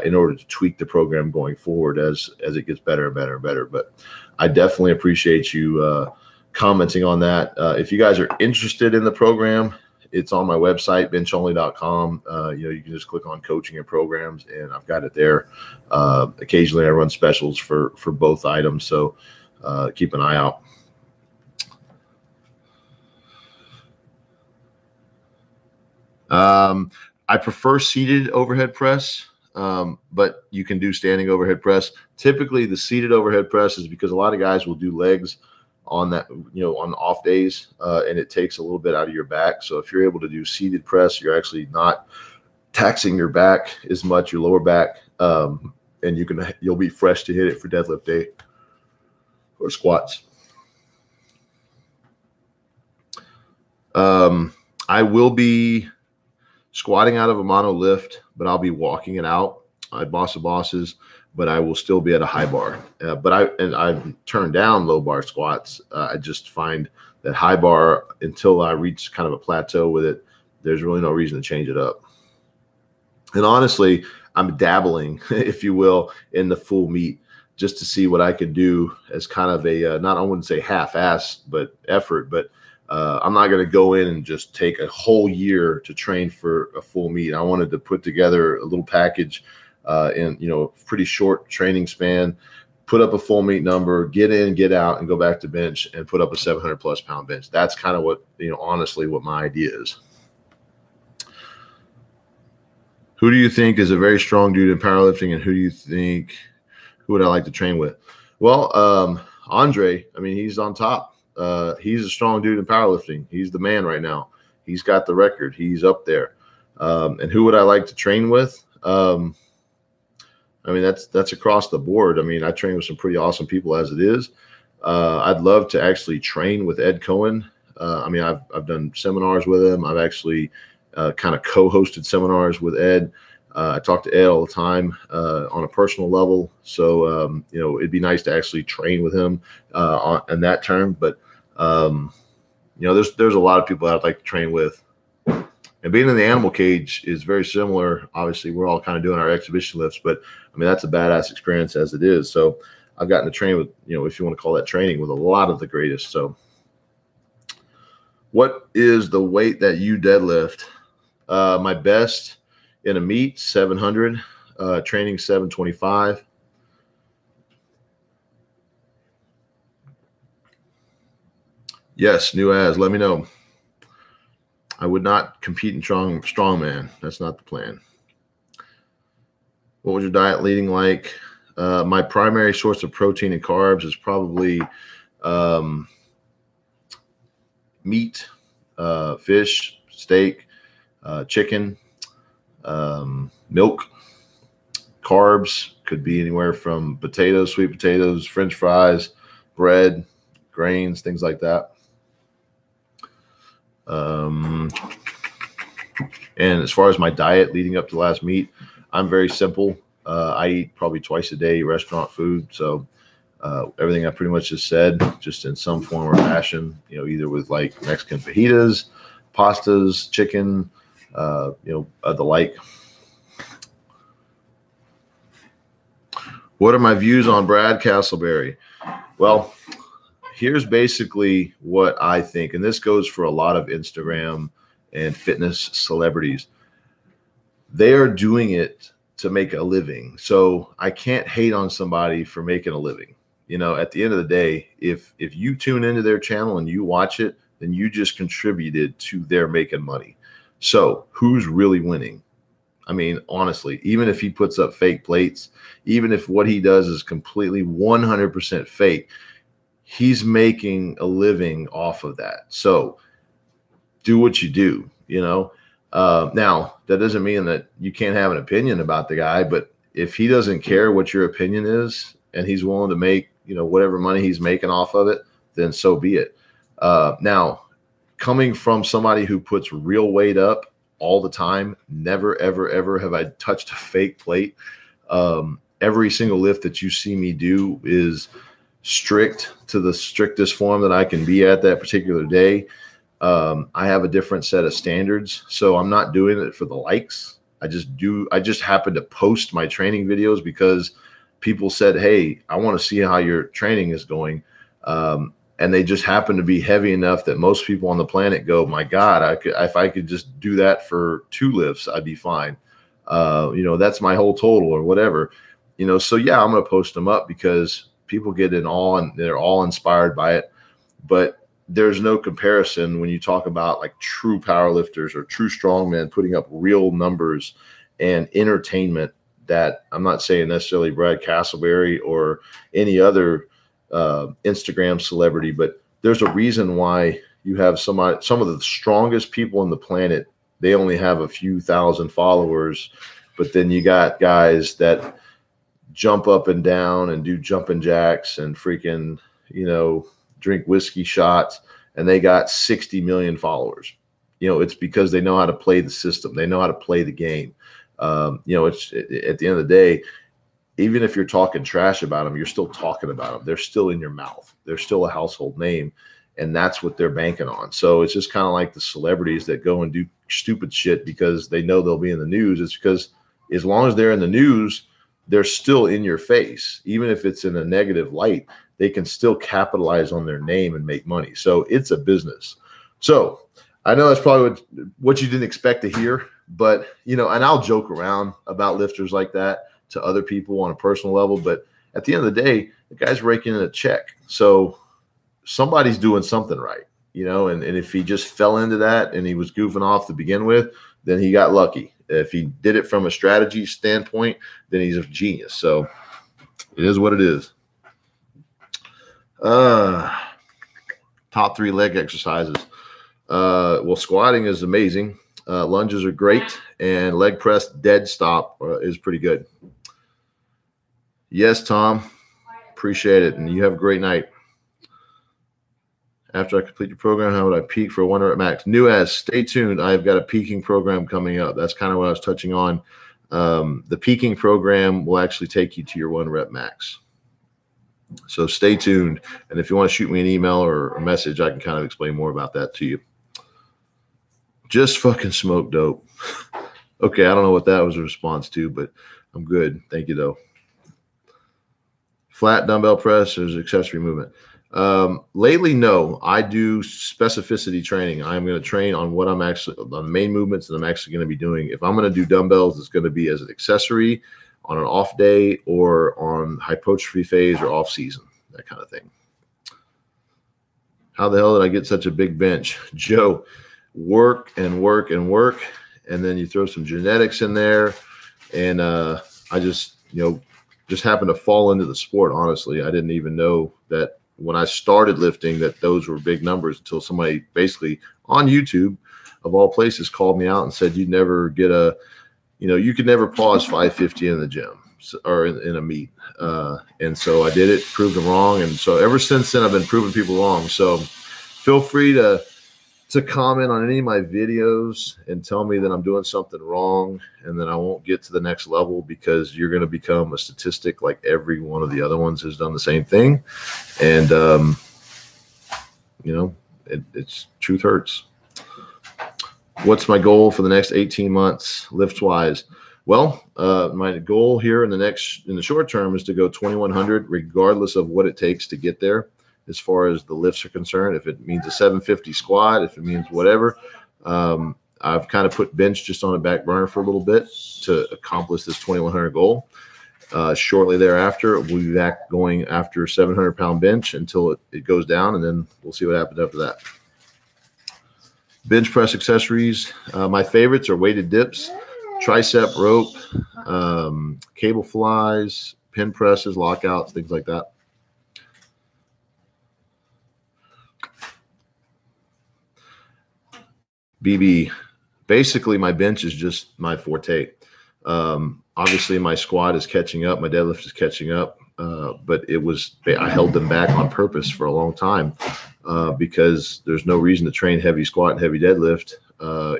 in order to tweak the program going forward as it gets better and better and better. But I definitely appreciate you commenting on that. If you guys are interested in the program, it's on my website, benchonly.com. You can just click on coaching and programs, and I've got it there. Occasionally I run specials for both items, so keep an eye out. I prefer seated overhead press, but you can do standing overhead press. Typically the seated overhead press is because a lot of guys will do legs on that, on off days, and it takes a little bit out of your back. So if you're able to do seated press, you're actually not taxing your back as much, your lower back, and you'll be fresh to hit it for deadlift day or squats. I will be squatting out of a mono lift, but I'll be walking it out. I boss of bosses, but I will still be at a high bar. But I've turned down low bar squats. I just find that high bar until I reach kind of a plateau with it. There's really no reason to change it up. And honestly, I'm dabbling, if you will, in the full meet just to see what I could do as kind of a, not, I wouldn't say half-ass, but effort, but I'm not going to go in and just take a whole year to train for a full meet. I wanted to put together a little package in, pretty short training span, put up a full meet number, get in, get out, and go back to bench and put up a 700+ pound bench. That's kind of what, honestly, what my idea is. Who do you think is a very strong dude in powerlifting, and who would I like to train with? Well, Andre, I mean, he's on top. He's a strong dude in powerlifting. He's the man right now. He's got the record. He's up there. And who would I like to train with? I mean, that's across the board. I mean, I train with some pretty awesome people as it is. I'd love to actually train with Ed Cohen. I mean, I've done seminars with him. I've actually kind of co-hosted seminars with Ed. I talk to Ed all the time on a personal level. So, it'd be nice to actually train with him on that term. But, there's a lot of people I'd like to train with. And being in the animal cage is very similar. Obviously, we're all kind of doing our exhibition lifts, but I mean, that's a badass experience as it is. So I've gotten to train with, if you want to call that training, with a lot of the greatest. So what is the weight that you deadlift? My best in a meet, 700, training 725. Yes, new as, let me know. I would not compete in strongman. That's not the plan. What was your diet leading like? My primary source of protein and carbs is probably meat, fish, steak, chicken, milk. Carbs could be anywhere from potatoes, sweet potatoes, French fries, bread, grains, things like that. And as far as my diet leading up to the last meet, I'm very simple. I eat probably twice a day restaurant food. So everything I pretty much just said, just in some form or fashion, either with like Mexican fajitas, pastas, chicken, the like. What are my views on Brad Castleberry? Well, here's basically what I think, and this goes for a lot of Instagram and fitness celebrities. They are doing it to make a living. So I can't hate on somebody for making a living. At the end of the day, if you tune into their channel and you watch it, then you just contributed to their making money. So who's really winning? I mean, honestly, even if he puts up fake plates, even if what he does is completely 100% fake, he's making a living off of that. So do what you do, Now, that doesn't mean that you can't have an opinion about the guy, but if he doesn't care what your opinion is and he's willing to make, whatever money he's making off of it, then so be it. Now, coming from somebody who puts real weight up all the time, never, ever, ever have I touched a fake plate. Every single lift that you see me do is strict to the strictest form that I can be at that particular day. I have a different set of standards, so I'm not doing it for the likes. I just happen to post my training videos because people said, hey, I want to see how your training is going. And they just happen to be heavy enough that most people on the planet go, my God, if I could just do that for 2 lifts, I'd be fine. That's my whole total or whatever, so yeah, I'm going to post them up because people get in awe and they're all inspired by it. But there's no comparison when you talk about like true powerlifters or true strongmen putting up real numbers and entertainment that I'm not saying necessarily Brad Castleberry or any other Instagram celebrity, but there's a reason why you have some of the strongest people on the planet. They only have a few thousand followers, but then you got guys that jump up and down and do jumping jacks and freaking, drink whiskey shots, and they got 60 million followers. It's because they know how to play the system. They know how to play the game. It's at the end of the day, even if you're talking trash about them, you're still talking about them. They're still in your mouth. They're still a household name. and that's what they're banking on. So it's just kind of like the celebrities that go and do stupid shit because they know they'll be in the news. It's because as long as they're in the news, they're still in your face. Even if it's in a negative light, they can still capitalize on their name and make money. So it's a business. So I know that's probably what you didn't expect to hear, but, you know, and I'll joke around about lifters like that to other people on a personal level. But at the end of the day, the guy's raking in a check. So somebody's doing something right, you know, and if he just fell into that and he was goofing off to begin with, then he got lucky. If he did it from a strategy standpoint, then he's a genius. So it is what it is. Top 3 leg exercises. Well, squatting is amazing. Lunges are great, and leg press dead stop is pretty good. Yes, Tom. Appreciate it, and you have a great night. After I complete your program, how would I peak for a 1 rep max? Stay tuned. I've got a peaking program coming up. That's kind of what I was touching on. The peaking program will actually take you to your 1 rep max. So stay tuned. And if you want to shoot me an email or a message, I can kind of explain more about that to you. Just fucking smoke dope. Okay, I don't know what that was a response to, but I'm good. Thank you, though. Flat dumbbell press or accessory movement? Lately, no. I do specificity training. I'm going to train on what I'm actually, on the main movements that I'm actually going to be doing. If I'm going to do dumbbells, it's going to be as an accessory on an off day or on hypertrophy phase or off season, that kind of thing. How the hell did I get such a big bench? Joe, work and work and work. And then you throw some genetics in there. And I just, just happened to fall into the sport. Honestly, I didn't even know that when I started lifting that those were big numbers until somebody basically on YouTube of all places called me out and said, you'd never get you could never pause 550 in the gym or in a meet. And so I did it, proved them wrong. And so ever since then, I've been proving people wrong. So feel free to comment on any of my videos and tell me that I'm doing something wrong and then I won't get to the next level because you're going to become a statistic like every one of the other ones has done the same thing. And, it's truth hurts. What's my goal for the next 18 months lift wise? Well, my goal here in the short term is to go 2100 regardless of what it takes to get there. As far as the lifts are concerned, if it means a 750 squat, if it means whatever, I've kind of put bench just on a back burner for a little bit to accomplish this 2100 goal. Shortly thereafter, we'll be back going after 700-pound bench until it goes down, and then we'll see what happens after that. Bench press accessories. My favorites are weighted dips, tricep rope, cable flies, pin presses, lockouts, things like that. BB, basically my bench is just my forte. Obviously my squat is catching up, my deadlift is catching up, but I held them back on purpose for a long time because there's no reason to train heavy squat and heavy deadlift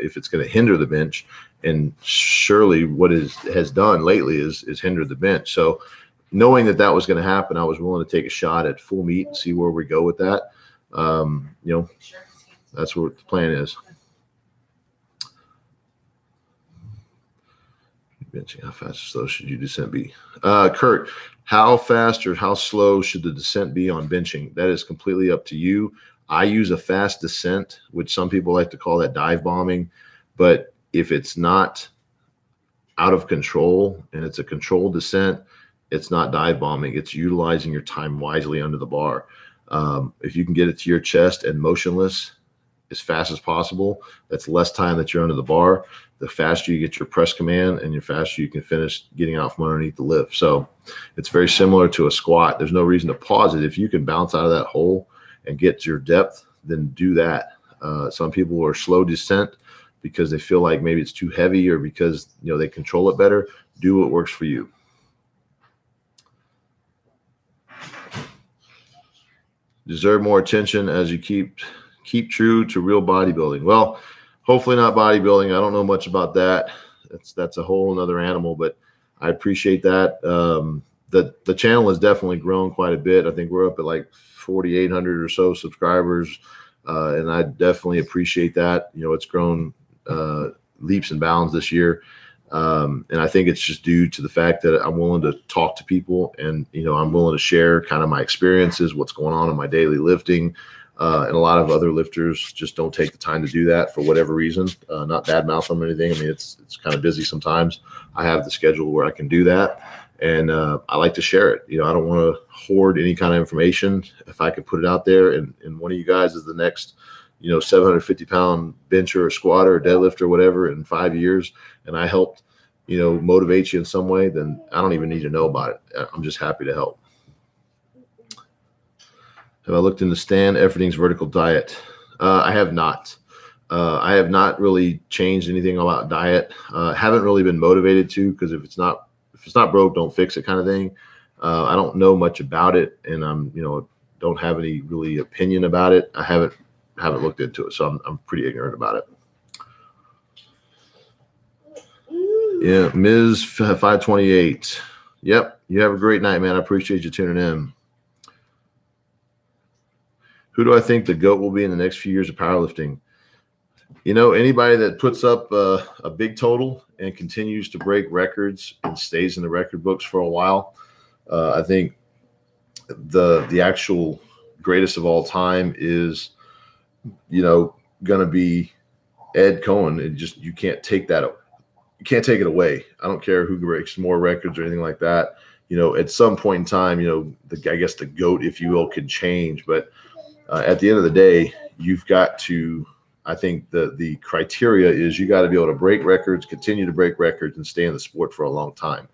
if it's going to hinder the bench. And surely what has done lately is hindered the bench. So knowing that was going to happen, I was willing to take a shot at full meet and see where we go with that. That's what the plan is. Benching, how fast or slow should your descent be? Kurt, how fast or how slow should the descent be on benching? That is completely up to you. I use a fast descent, which some people like to call that dive bombing. But if it's not out of control and it's a controlled descent, it's not dive bombing. It's utilizing your time wisely under the bar. If you can get it to your chest and motionless as fast as possible, that's less time that you're under the bar. The faster you get your press command and the faster you can finish getting out from underneath the lift. So it's very similar to a squat. There's no reason to pause it. If you can bounce out of that hole and get to your depth, then do that. Some people are slow descent because they feel like maybe it's too heavy or because they control it better. Do what works for you. Deserve more attention as you keep true to real bodybuilding. Well, hopefully not bodybuilding. I don't know much about that. That's a whole another animal, but I appreciate that. the channel has definitely grown quite a bit. I think we're up at like 4,800 or so subscribers, and I definitely appreciate that. It's grown leaps and bounds this year. And I think it's just due to the fact that I'm willing to talk to people, and I'm willing to share kind of my experiences, what's going on in my daily lifting. And a lot of other lifters just don't take the time to do that for whatever reason. Not badmouth them or anything. I mean, it's kind of busy sometimes. I have the schedule where I can do that, and I like to share it. I don't want to hoard any kind of information. If I could put it out there, and one of you guys is the next 750-pound bencher or squatter or deadlifter or whatever in 5 years, and I helped motivate you in some way, then I don't even need to know about it. I'm just happy to help. Have I looked into Stan Efferding's vertical diet? I have not. I have not really changed anything about diet. Haven't really been motivated to, because if it's not broke, don't fix it kind of thing. I don't know much about it, and I'm don't have any really opinion about it. I haven't looked into it, so I'm pretty ignorant about it. Yeah, Ms. 528. Yep, you have a great night, man. I appreciate you tuning in. Who do I think the GOAT will be in the next few years of powerlifting? Anybody that puts up a big total and continues to break records and stays in the record books for a while. I think the actual greatest of all time is, going to be Ed Cohen. You can't take that. You can't take it away. I don't care who breaks more records or anything like that. At some point in time, I guess the GOAT, if you will, can change. But at the end of the day, you've got to, I think the criteria is you got to be able to break records, continue to break records, and stay in the sport for a long time.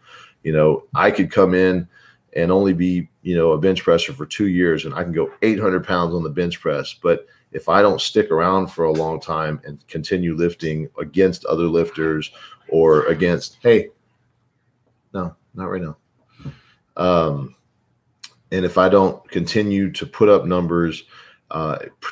I could come in and only be, a bench presser for 2 years, and I can go 800 pounds on the bench press. But if I don't stick around for a long time and continue lifting against other lifters or against, no, not right now. And if I don't continue to put up numbers,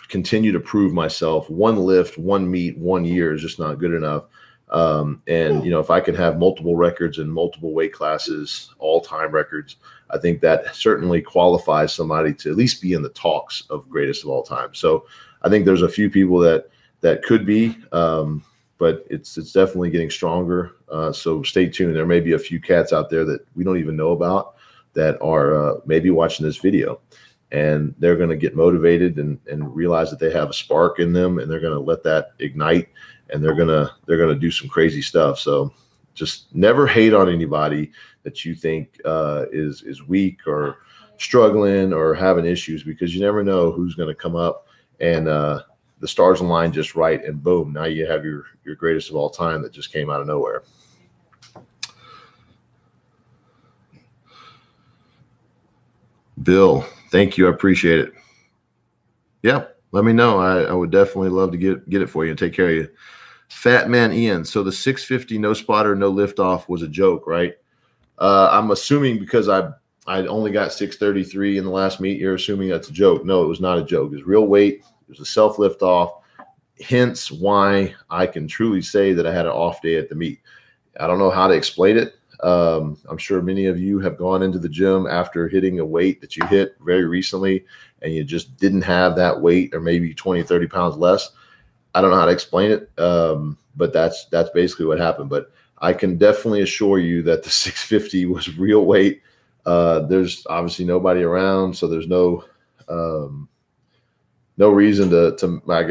continue to prove myself, one lift, one meet, 1 year is just not good enough. If I can have multiple records in multiple weight classes, all-time records, I think that certainly qualifies somebody to at least be in the talks of greatest of all time. So I think there's a few people that could be, but it's definitely getting stronger. So stay tuned. There may be a few cats out there that we don't even know about that are maybe watching this video, and they're going to get motivated and realize that they have a spark in them, and they're going to let that ignite, and they're going to do some crazy stuff. So just never hate on anybody that you think is weak or struggling or having issues, because you never know who's going to come up and the stars align just right, and boom, now you have your greatest of all time that just came out of nowhere. Bill, thank you. I appreciate it. Yeah, let me know. I would definitely love to get it for you and take care of you. Fat Man Ian. So the 650 no spotter, no lift off was a joke, right? I'm assuming because I only got 633 in the last meet, you're assuming that's a joke. No, it was not a joke. It was real weight. It was a self lift off. Hence why I can truly say that I had an off day at the meet. I don't know how to explain it. I'm sure many of you have gone into the gym after hitting a weight that you hit very recently, and you just didn't have that weight, or maybe 20, 30 pounds less. I don't know how to explain it. But that's basically what happened. But I can definitely assure you that the 650 was real weight. There's obviously nobody around, so there's no reason to I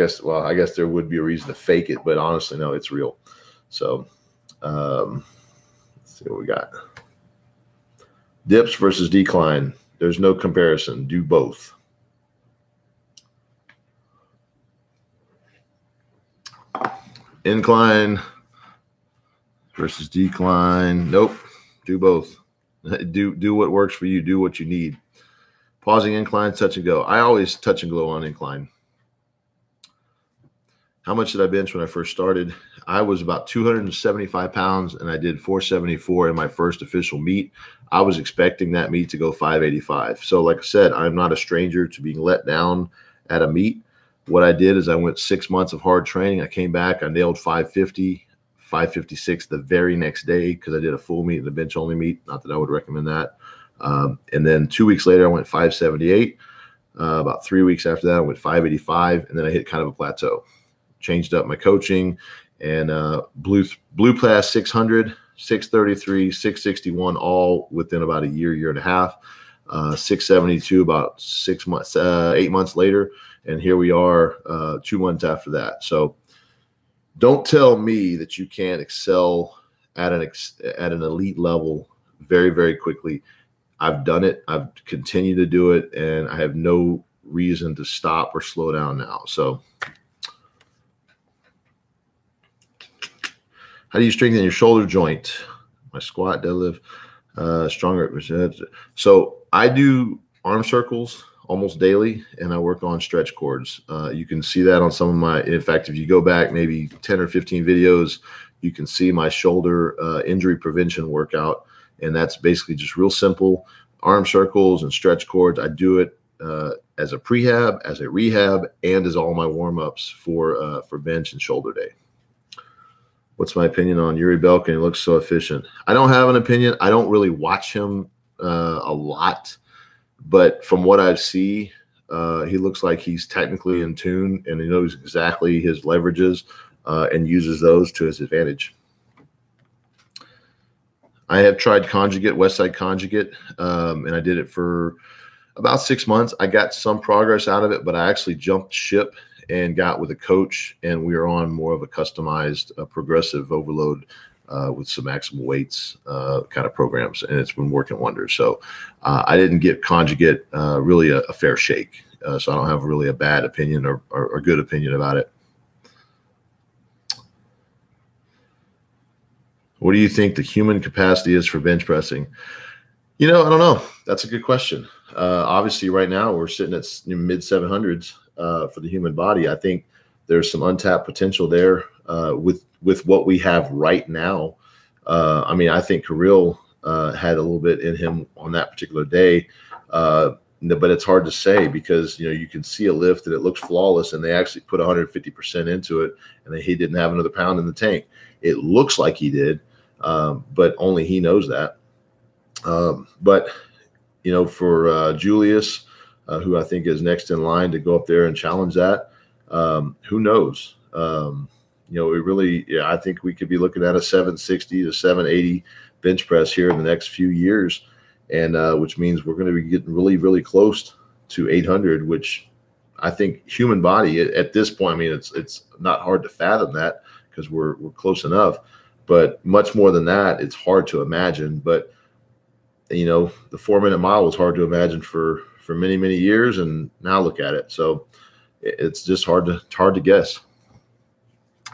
guess there would be a reason to fake it, but honestly, no, it's real. So let's see what we got. Dips versus decline. There's no comparison. Do both. Incline versus decline. Nope. Do both. Do what works for you. Do what you need. Pausing incline, touch and go. I always touch and go on incline. How much did I bench when I first started? I was about 275 pounds, and I did 474 in my first official meet. I was expecting that meet to go 585. So like I said, I'm not a stranger to being let down at a meet. What I did is I went 6 months of hard training. I came back. I nailed 550, 556 the very next day because I did a full meet and a bench-only meet. Not that I would recommend that. And then 2 weeks later, I went 578. About 3 weeks after that, I went 585, and then I hit kind of a plateau. Changed up my coaching and blew past 600, 633, 661, all within about a year and a half. 672 about 6 months, 8 months later, and here we are 2 months after that. So don't tell me that you can't excel at an elite level very, very quickly. I've done it. I've continued to do it, and I have no reason to stop or slow down now. So how do you strengthen your shoulder joint? My squat, deadlift, stronger. So I do arm circles almost daily, and I work on stretch cords. You can see that on some of my, in fact, if you go back maybe 10 or 15 videos, you can see my shoulder injury prevention workout. And that's basically just real simple arm circles and stretch cords. I do it as a prehab, as a rehab, and as all my warm-ups for bench and shoulder day. What's my opinion on Yuri Belkin? He looks so efficient. I don't have an opinion. I don't really watch him a lot, but from what I see, he looks like he's technically in tune, and he knows exactly his leverages and uses those to his advantage. I have tried conjugate, Westside conjugate, and I did it for about 6 months. I got some progress out of it, but I actually jumped ship and got with a coach, and we were on more of a customized progressive overload with some maximal weights kind of programs, and it's been working wonders. So I didn't give conjugate really a fair shake, so I don't have really a bad opinion or good opinion about it. What do you think the human capacity is for bench pressing? I don't know. That's a good question. Obviously, right now we're sitting at mid 700s for the human body. I think there's some untapped potential there with what we have right now. I think Kirill had a little bit in him on that particular day, but it's hard to say because you can see a lift and it looks flawless, and they actually put 150% into it, and he didn't have another pound in the tank. It looks like he did. But only he knows that. But for Julius, who I think is next in line to go up there and challenge that, who knows? I think we could be looking at a 760 to 780 bench press here in the next few years, and which means we're going to be getting really, really close to 800, which I think human body at this point, it's not hard to fathom that because we're close enough. But much more than that, it's hard to imagine. But, the 4-minute mile was hard to imagine for many, many years. And now look at it. So it's just hard to guess.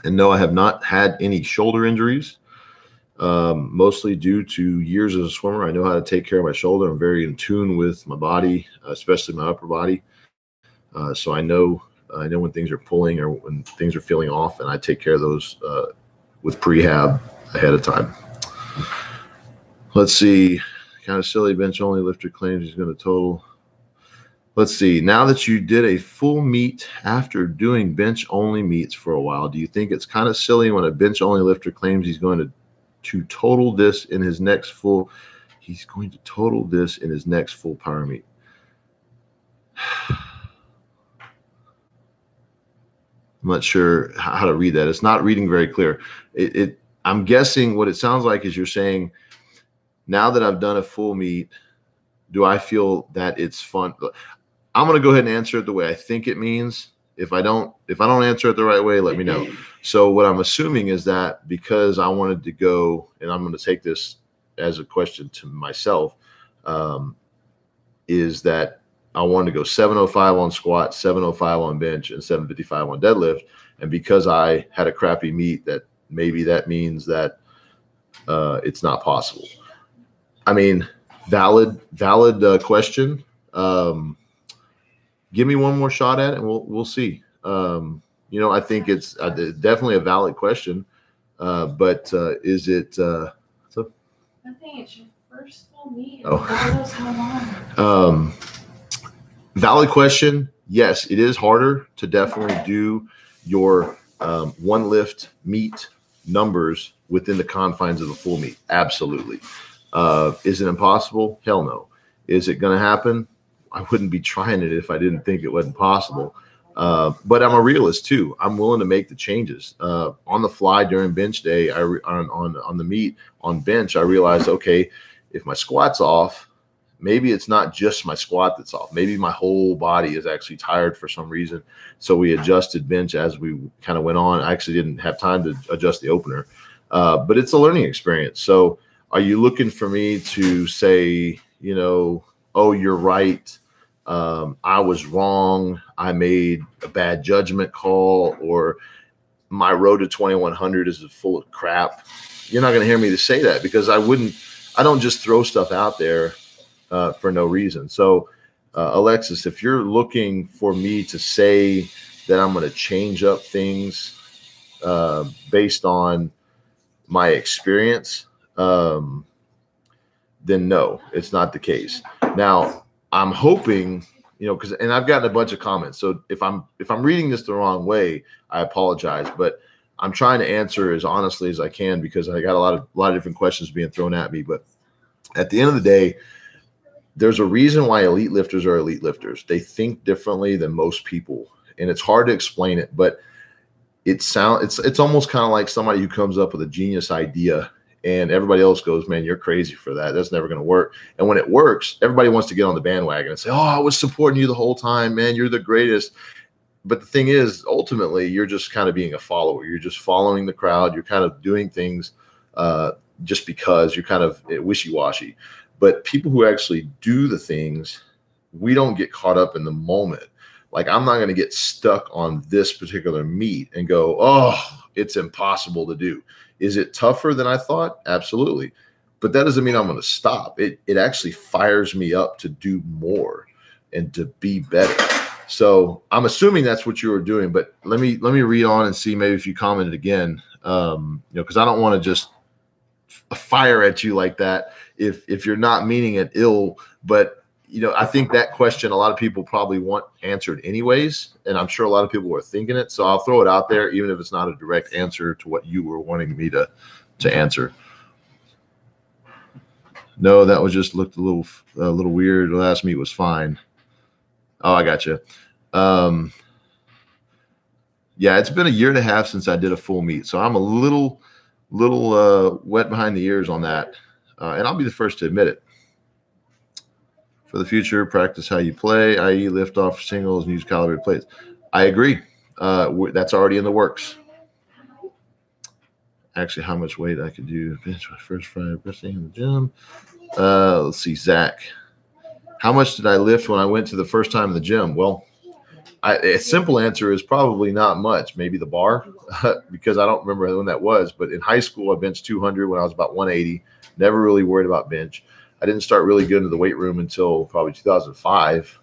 And no, I have not had any shoulder injuries, mostly due to years as a swimmer. I know how to take care of my shoulder. I'm very in tune with my body, especially my upper body. So I know when things are pulling or when things are feeling off, and I take care of those with prehab ahead of time. Let's see. Kind of silly bench only lifter claims he's going to total. Let's see. Now that you did a full meet after doing bench only meets for a while, do you think it's kind of silly when a bench only lifter claims he's going to total this in his next full? He's going to total this in his next full power meet. I'm not sure how to read that. It's not reading very clear. I'm guessing what it sounds like is you're saying, now that I've done a full meet, do I feel that it's fun? I'm going to go ahead and answer it the way I think it means. If I don't answer it the right way, let me know. So what I'm assuming is that because I wanted to go, and I'm going to take this as a question to myself, is that I wanted to go 705 on squat, 705 on bench, and 755 on deadlift. And because I had a crappy meet, that maybe that means that it's not possible. Valid question. Give me one more shot at it, and we'll see. I think it's definitely a valid question. But is it? I think it's your first full meet. God knows how long. Valid question. Yes, it is harder to definitely do your one lift meet numbers within the confines of a full meet. Absolutely. Is it impossible? Hell no. Is it going to happen? I wouldn't be trying it if I didn't think it wasn't possible. But I'm a realist too. I'm willing to make the changes on the fly during bench day. On the meet on bench, I realized, okay, if my squat's off, maybe it's not just my squat that's off. Maybe my whole body is actually tired for some reason. So we adjusted bench as we kind of went on. I actually didn't have time to adjust the opener, but it's a learning experience. So are you looking for me to say, oh, you're right, I was wrong, I made a bad judgment call, or my road to 2100 is full of crap? You're not going to hear me to say that, because I don't just throw stuff out there for no reason. So Alexis, if you're looking for me to say that I'm going to change up things based on my experience, then no, it's not the case. Now, I'm hoping, and I've gotten a bunch of comments. So if I'm reading this the wrong way, I apologize, but I'm trying to answer as honestly as I can, because I got a lot of different questions being thrown at me. But at the end of the day, there's a reason why elite lifters are elite lifters. They think differently than most people, and it's hard to explain it, but it's almost kind of like somebody who comes up with a genius idea and everybody else goes, man, you're crazy for that. That's never going to work. And when it works, everybody wants to get on the bandwagon and say, oh, I was supporting you the whole time, man. You're the greatest. But the thing is, ultimately, you're just kind of being a follower. You're just following the crowd. You're kind of doing things just because you're kind of wishy-washy. But people who actually do the things, we don't get caught up in the moment. Like, I'm not going to get stuck on this particular meet and go, oh, it's impossible to do. Is it tougher than I thought? Absolutely. But that doesn't mean I'm going to stop. It actually fires me up to do more and to be better. So I'm assuming that's what you were doing, but let me read on and see maybe if you commented again, because I don't want to just fire at you like that if you're not meaning it ill. But I think that question a lot of people probably want answered anyways, and I'm sure a lot of people are thinking it. So I'll throw it out there, even if it's not a direct answer to what you were wanting me to answer. No, that was just looked a little weird. The last meet was fine. Oh, I got you. Yeah, it's been a year and a half since I did a full meet, so I'm a little wet behind the ears on that, and I'll be the first to admit it. For the future, practice how you play, i.e. lift off singles and use calibrated plates. I agree. That's already in the works. Actually, how much weight I could do bench my first Friday resting in the gym. Let's see, Zach. How much did I lift when I went to the first time in the gym? Well, a simple answer is probably not much. Maybe the bar, because I don't remember when that was. But in high school, I benched 200 when I was about 180. Never really worried about bench. I didn't start really getting into the weight room until probably 2005,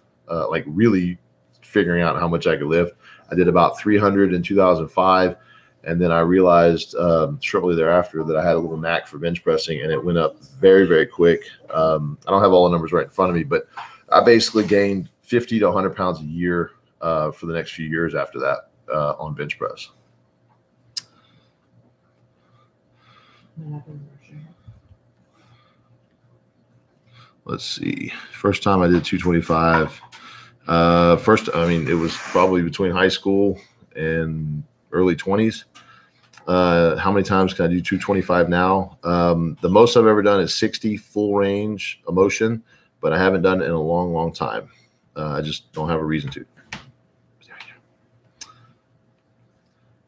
like really figuring out how much I could lift. I did about 300 in 2005. And then I realized shortly thereafter that I had a little knack for bench pressing, and it went up very, very quick. I don't have all the numbers right in front of me, but I basically gained 50 to 100 pounds a year for the next few years after that on bench press. Let's see. First time I did 225. It was probably between high school and early 20s. How many times can I do 225 now? The most I've ever done is 60 full range of motion, but I haven't done it in a long, long time. I just don't have a reason to.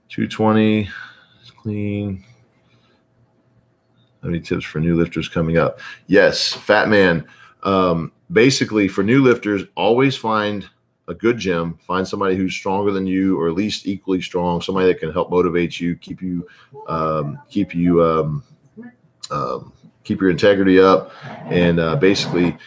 220 is clean. Any tips for new lifters coming up? Yes, Fat Man. Basically, for new lifters, always find a good gym. Find somebody who's stronger than you, or at least equally strong. Somebody that can help motivate you, keep your integrity up, and basically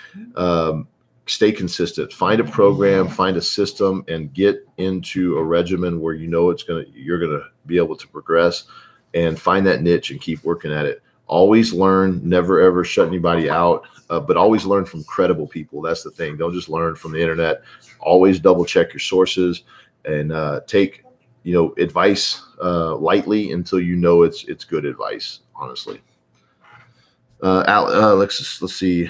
stay consistent. Find a program, find a system, and get into a regimen where you're gonna be able to progress, and find that niche and keep working at it. Always learn, never ever shut anybody out, but always learn from credible people. That's the thing. Don't just learn from the internet. Always double check your sources, and take advice lightly until it's good advice. Honestly, Alexis, let's see.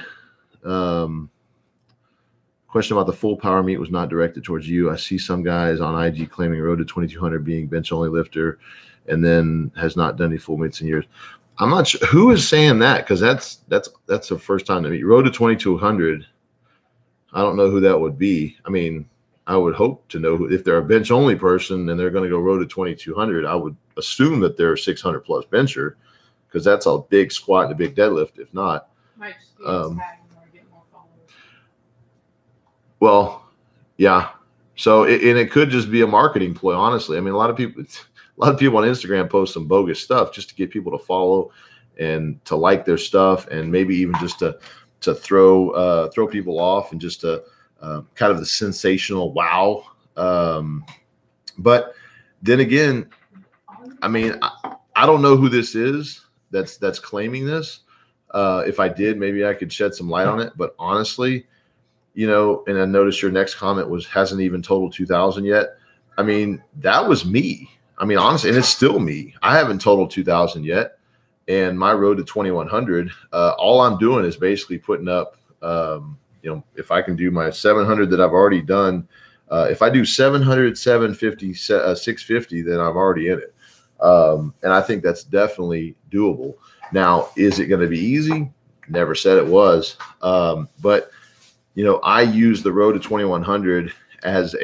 Question about the full power meet was not directed towards you. I see some guys on IG claiming road to 2200 being bench only lifter and then has not done any full meets in years. I'm not sure who is saying that, because that's the first time to meet. Road to 2200. I don't know who that would be. I mean, I would hope to know if they're a bench only person and they're going to go road to 2200. I would assume that they're a 600 plus bencher, because that's a big squat and a big deadlift. If not, might just be a tag or get more followers. Well, yeah. So it could just be a marketing ploy. Honestly, I mean, a lot of people on Instagram post some bogus stuff just to get people to follow and to like their stuff, and maybe even just to throw people off, and just to kind of the sensational wow. But then again, I mean, I don't know who this is that's claiming this. If I did, maybe I could shed some light on it. But honestly, you know, and I noticed your next comment hasn't even totaled 2,000 yet. I mean, that was me. I mean, honestly, and it's still me. I haven't totaled 2,000 yet. And my road to 2,100, all I'm doing is basically putting up, you know, if I can do my 700 that I've already done, if I do 700, 750, 650, then I'm already in it. And I think that's definitely doable. Now, is it going to be easy? Never said it was. But, you know, I use the road to 2,100 as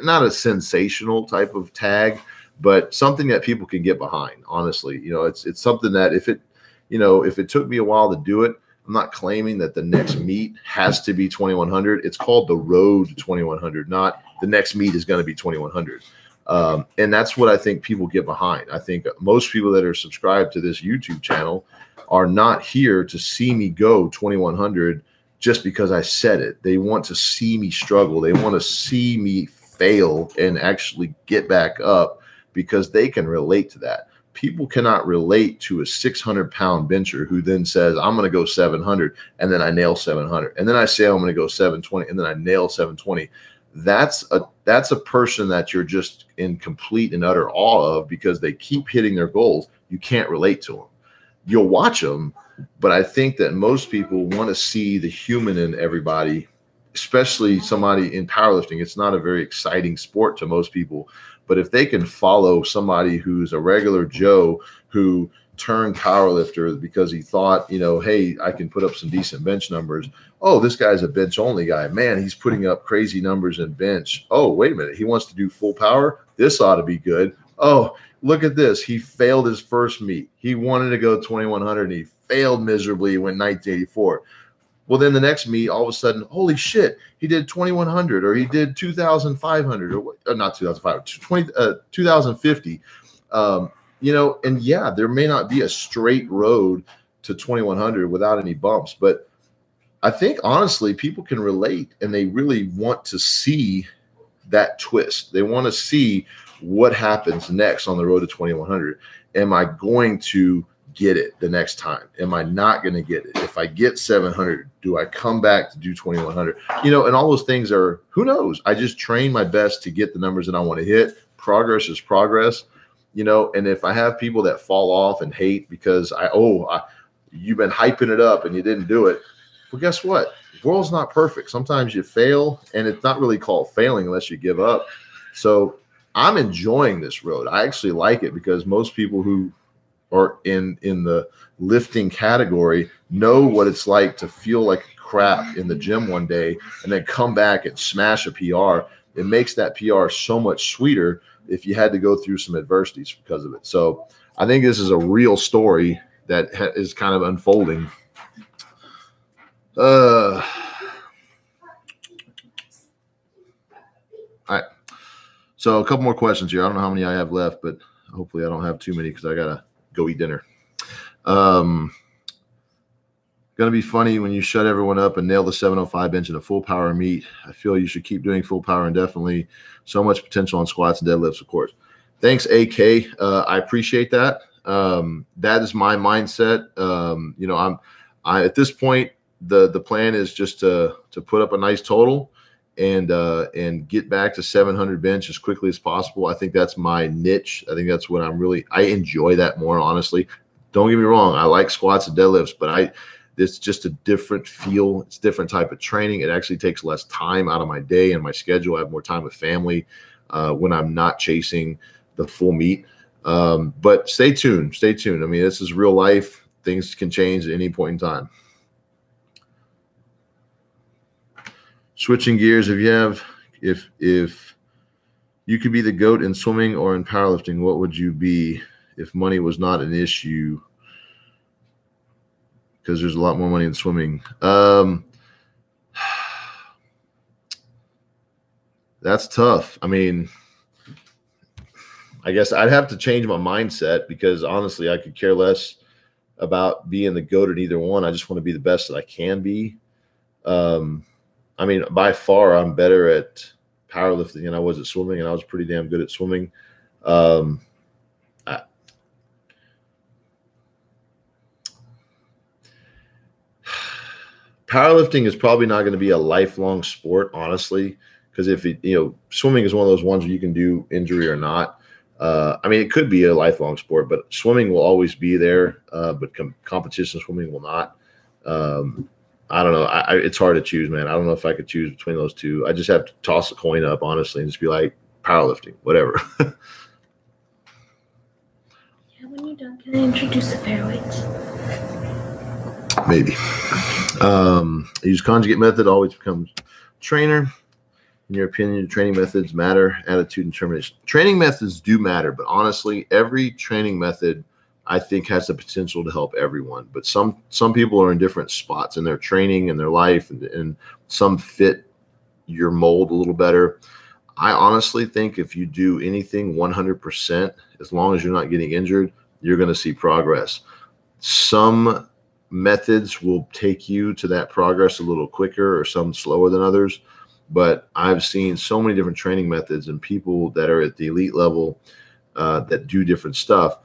not a sensational type of tag, but something that people can get behind. Honestly, you know, it's something that if it took me a while to do it, I'm not claiming that the next meet has to be 2,100. It's called the road to 2,100, not the next meet is going to be 2,100. And that's what I think people get behind. I think most people that are subscribed to this YouTube channel are not here to see me go 2,100 just because I said it. They want to see me struggle. They want to see me fail and actually get back up, because they can relate to that. People cannot relate to a 600-pound bencher who then says, I'm going to go 700, and then I nail 700. And then I say, I'm going to go 720, and then I nail 720. That's a person that you're just in complete and utter awe of, because they keep hitting their goals. You can't relate to them. You'll watch them, but I think that most people want to see the human in everybody, especially somebody in powerlifting. It's not a very exciting sport to most people, but if they can follow somebody who's a regular Joe who turned powerlifter because he thought, you know, hey, I can put up some decent bench numbers. Oh, this guy's a bench only guy. Man, he's putting up crazy numbers in bench. Oh, wait a minute. He wants to do full power. This ought to be good. Oh, look at this. He failed his first meet. He wanted to go 2,100 and he failed miserably. He went 1984. Well, then the next meet, all of a sudden, holy shit, he did 2,100 or he did 2,500 or not 2,500, 2,050. You know, and yeah, there may not be a straight road to 2,100 without any bumps, but I think honestly, people can relate and they really want to see that twist. They want to see what happens next on the road to 2,100. Am I going to get it the next time? Am I not going to get it? If I get 700, do I come back to do 2,100? You know, and all those things are, who knows? I just train my best to get the numbers that I want to hit. Progress is progress, you know, and if I have people that fall off and hate because you've been hyping it up and you didn't do it. Well, guess what? The world's not perfect. Sometimes you fail, and it's not really called failing unless you give up. So I'm enjoying this road. I actually like it because most people who are in the lifting category know what it's like to feel like crap in the gym one day and then come back and smash a PR. It makes that PR so much sweeter if you had to go through some adversities because of it. So I think this is a real story that is kind of unfolding. All right. So a couple more questions here. I don't know how many I have left, but hopefully I don't have too many because I got to go eat dinner. Going to be funny when you shut everyone up and nail the 705 bench in a full power meet. I feel you should keep doing full power indefinitely. So much potential on squats and deadlifts, of course. Thanks, AK. I appreciate that. That is my mindset. You know, I at this point, the plan is just to put up a nice total and get back to 700 bench as quickly as possible. I think that's my niche. I think that's what I enjoy that more, honestly. Don't get me wrong. I like squats and deadlifts, but it's just a different feel. It's a different type of training. It actually takes less time out of my day and my schedule. I have more time with family when I'm not chasing the full meet. But stay tuned. Stay tuned. I mean, this is real life. Things can change at any point in time. Switching gears, if you could be the GOAT in swimming or in powerlifting, what would you be if money was not an issue? Because there's a lot more money in swimming. That's tough. I mean, I guess I'd have to change my mindset, because honestly, I could care less about being the GOAT in either one. I just want to be the best that I can be. I mean, by far, I'm better at powerlifting than I was at swimming, and I was pretty damn good at swimming. Powerlifting is probably not going to be a lifelong sport, honestly, because swimming is one of those ones where you can do injury or not. I mean, it could be a lifelong sport, but swimming will always be there, but competition swimming will not. I don't know. It's hard to choose, man. I don't know if I could choose between those two. I just have to toss a coin up, honestly, and just be like, powerlifting, whatever. Yeah, when you're done, can I introduce the fairweights? Maybe. Use conjugate method, always becomes trainer. In your opinion, training methods matter, attitude and determination. Training methods do matter, but honestly, every training method I think has the potential to help everyone. But some people are in different spots in their training and their life, and some fit your mold a little better. I honestly think if you do anything 100%, as long as you're not getting injured, you're going to see progress. Some methods will take you to that progress a little quicker, or some slower than others. But I've seen so many different training methods and people that are at the elite level that do different stuff.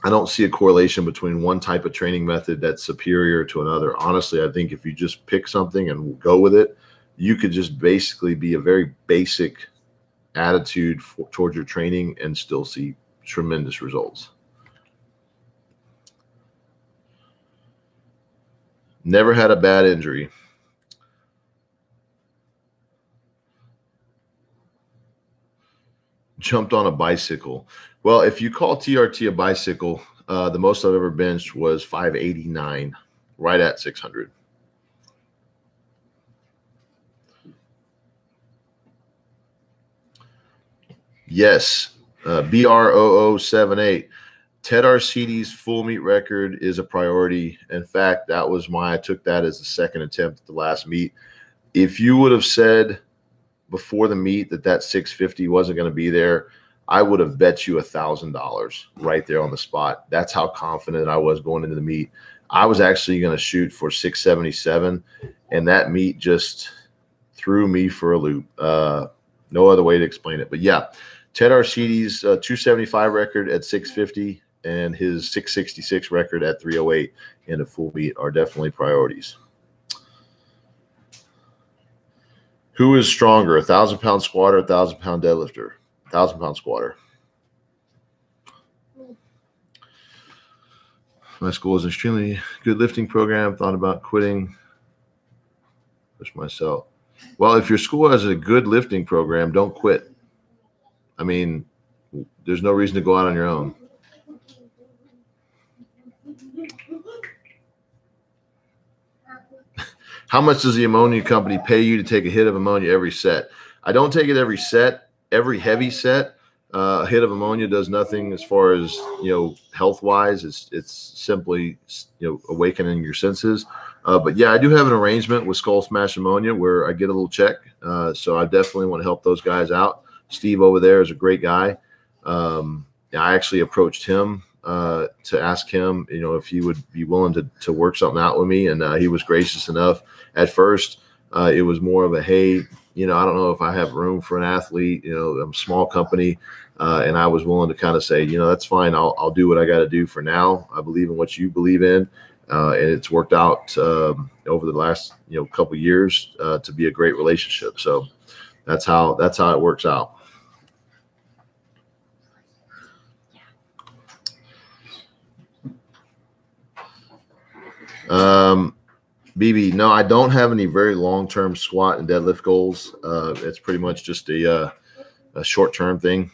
I don't see a correlation between one type of training method that's superior to another. Honestly, I think if you just pick something and go with it, you could just basically be a very basic attitude towards your training and still see tremendous results. Never had a bad injury. Jumped on a bicycle. Well, if you call TRT a bicycle, the most I've ever benched was 589, right at 600. Yes, BR0078. Ted Arcidi's full meet record is a priority. In fact, that was why I took that as the second attempt at the last meet. If you would have said before the meet that 650 wasn't going to be there, I would have bet you $1,000 right there on the spot. That's how confident I was going into the meet. I was actually going to shoot for 677, and that meet just threw me for a loop. No other way to explain it. But yeah, Ted Arcidi's 275 record at 650 and his 666 record at 308 in a full meet are definitely priorities. Who is stronger, 1,000-pound squatter, 1,000-pound deadlifter? 1,000-pound squatter. My school is an extremely good lifting program. Thought about quitting. Push myself. Well, if your school has a good lifting program, don't quit. I mean, there's no reason to go out on your own. How much does the ammonia company pay you to take a hit of ammonia every set? I don't take it every set, every heavy set. A hit of ammonia does nothing as far as, health wise. It's simply, awakening your senses. But yeah, I do have an arrangement with Skull Smash Ammonia where I get a little check. So I definitely want to help those guys out. Steve over there is a great guy. I actually approached him to ask him, if he would be willing to work something out with me. And he was gracious enough. At first, it was more of a, hey, I don't know if I have room for an athlete, I'm a small company. And I was willing to kind of say, that's fine. I'll do what I got to do for now. I believe in what you believe in. And it's worked out over the last, couple of years to be a great relationship. So that's how it works out. BB, no, I don't have any very long-term squat and deadlift goals. It's pretty much just a short-term thing.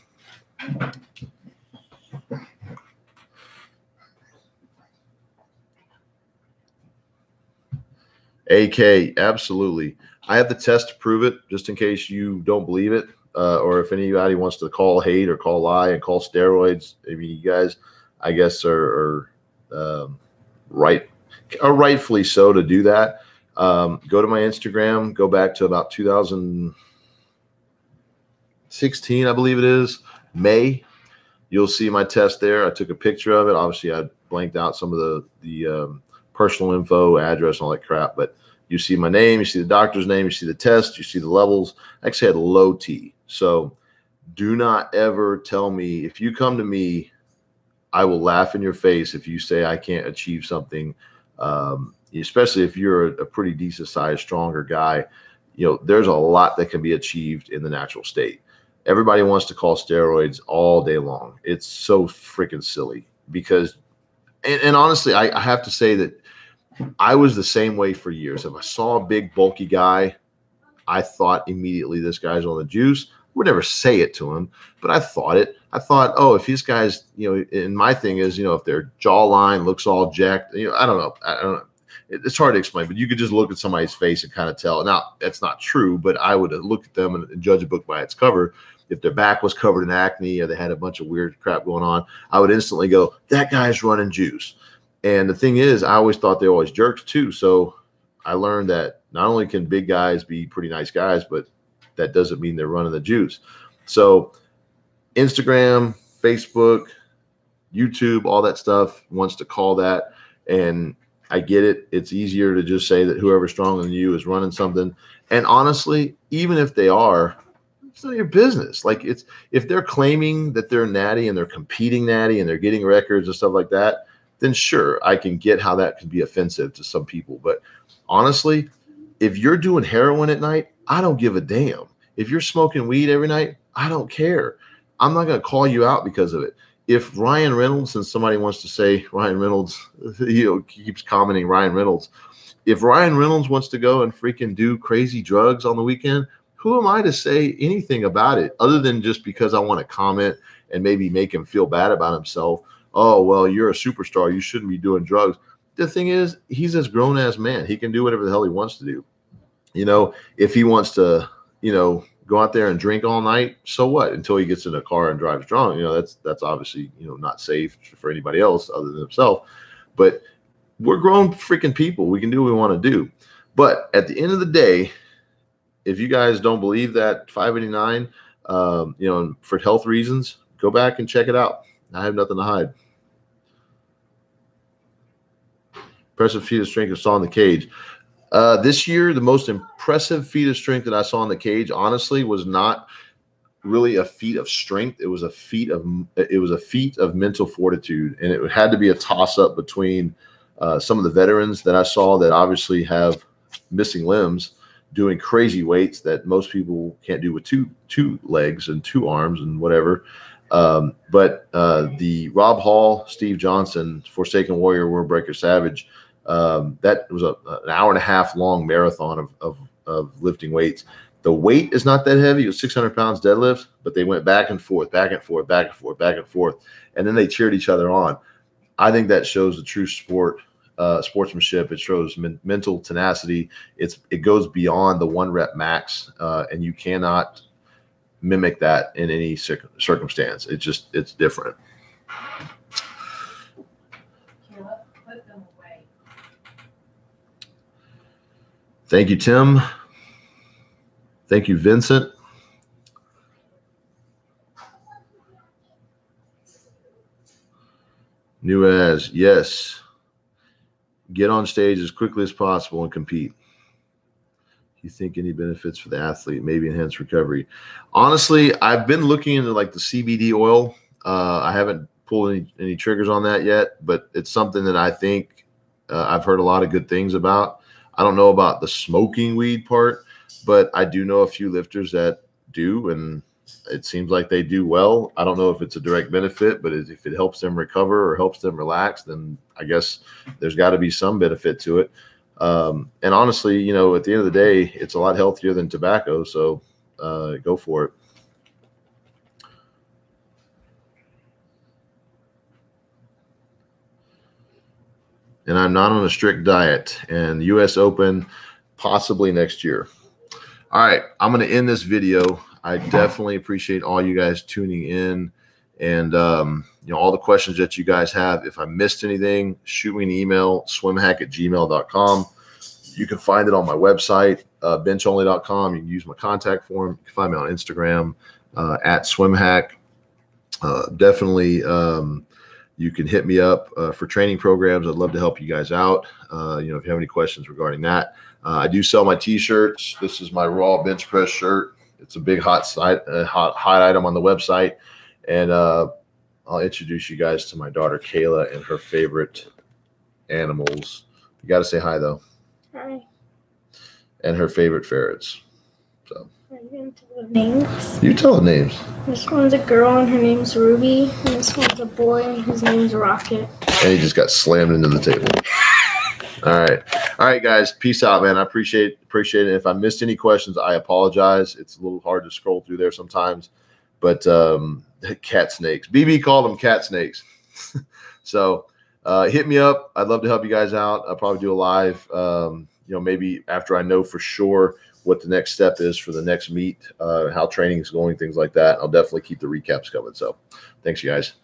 AK, absolutely. I have the test to prove it, just in case you don't believe it, or if anybody wants to call hate or call lie and call steroids. I mean, you guys, I guess, are rightfully so to do that. Go to my Instagram. Go back to about 2016, I believe it is, May. You'll see my test there. I took a picture of it. Obviously, I blanked out some of the personal info, address, and all that crap. But you see my name, you see the doctor's name, you see the test, you see the levels. I actually had low T. So do not ever tell me, if you come to me, I will laugh in your face if you say I can't achieve something, especially if you're a pretty decent sized, stronger guy. You know, there's a lot that can be achieved in the natural state. Everybody wants to call steroids all day long. It's so freaking silly because, and honestly, I have to say that I was the same way for years. If I saw a big, bulky guy, I thought immediately this guy's on the juice. I would never say it to him, but I thought it. I thought, oh, if these guys, you know, and my thing is, you know, if their jawline looks all jacked, you know, I don't know. It's hard to explain, but you could just look at somebody's face and kind of tell. Now, that's not true, but I would look at them and judge a book by its cover. If their back was covered in acne or they had a bunch of weird crap going on, I would instantly go, that guy's running juice. And the thing is, I always thought they were always jerks too. So I learned that not only can big guys be pretty nice guys, but that doesn't mean they're running the juice. So Instagram, Facebook, YouTube, all that stuff wants to call that. And I get it. It's easier to just say that whoever's stronger than you is running something. And honestly, even if they are, it's none of your business. Like, it's, if they're claiming that they're natty and they're competing natty and they're getting records and stuff like that, then sure, I can get how that can be offensive to some people. But honestly, if you're doing heroin at night, I don't give a damn. If you're smoking weed every night, I don't care. I'm not going to call you out because of it. If Ryan Reynolds, and somebody wants to say Ryan Reynolds, you know, keeps commenting Ryan Reynolds. If Ryan Reynolds wants to go and freaking do crazy drugs on the weekend, who am I to say anything about it other than just because I want to comment and maybe make him feel bad about himself? Oh, well, you're a superstar. You shouldn't be doing drugs. The thing is, he's this grown-ass man. He can do whatever the hell he wants to do. You know, if he wants to, you know, go out there and drink all night, so what? Until he gets in a car and drives drunk. You know, that's obviously, you know, not safe for anybody else other than himself. But we're grown freaking people. We can do what we want to do. But at the end of the day, if you guys don't believe that 589, you know, for health reasons, go back and check it out. I have nothing to hide. Impressive feat of strength I saw in the cage. This year, the most impressive feat of strength that I saw in the cage, honestly, was not really a feat of strength. It was a feat of mental fortitude, and it had to be a toss-up between some of the veterans that I saw that obviously have missing limbs, doing crazy weights that most people can't do with two legs and two arms and whatever. But the Rob Hall, Steve Johnson, Forsaken Warrior, World Breaker Savage, that was an hour and a half long marathon of lifting weights. The weight is not that heavy. It was 600 pounds deadlift, but they went back and forth, back and forth, back and forth, back and forth. And then they cheered each other on. I think that shows the true sportsmanship. It shows mental tenacity. It goes beyond the 1 rep max, and you cannot mimic that in any circumstance. It's different. Put them away. Thank you, Tim. Thank you, Vincent. New as, yes. Get on stage as quickly as possible and compete. You think any benefits for the athlete, maybe enhanced recovery? Honestly, I've been looking into like the CBD oil. I haven't pulled any triggers on that yet, but it's something that I think I've heard a lot of good things about. I don't know about the smoking weed part, but I do know a few lifters that do, and it seems like they do well. I don't know if it's a direct benefit, but if it helps them recover or helps them relax, then I guess there's got to be some benefit to it. And honestly, you know, at the end of the day, it's a lot healthier than tobacco. So go for it. And I'm not on a strict diet, and US Open possibly next year. All right, I'm going to end this video. I definitely appreciate all you guys tuning in, and you know, all the questions that you guys have. If I missed anything, shoot me an email, swimhack@gmail.com. You can find it on my website, benchonly.com. You can use my contact form. You can find me on Instagram at swimhack. Definitely, you can hit me up for training programs. I'd love to help you guys out. You know, if you have any questions regarding that. I do sell my T-shirts. This is my raw bench press shirt. It's a big hot item on the website. And I'll introduce you guys to my daughter, Kayla, and her favorite animals. You got to say hi, though. Hi. And her favorite ferrets. So. Are you going to tell the names? You tell the names. This one's a girl and her name's Ruby. And this one's a boy and his name's Rocket. And he just got slammed into the table. All right, guys. Peace out, man. I appreciate it. If I missed any questions, I apologize. It's a little hard to scroll through there sometimes. But cat snakes. BB called them cat snakes. So hit me up. I'd love to help you guys out. I'll probably do a live, you know, maybe after I know for sure what the next step is for the next meet, how training is going, things like that. I'll definitely keep the recaps coming. So thanks, you guys.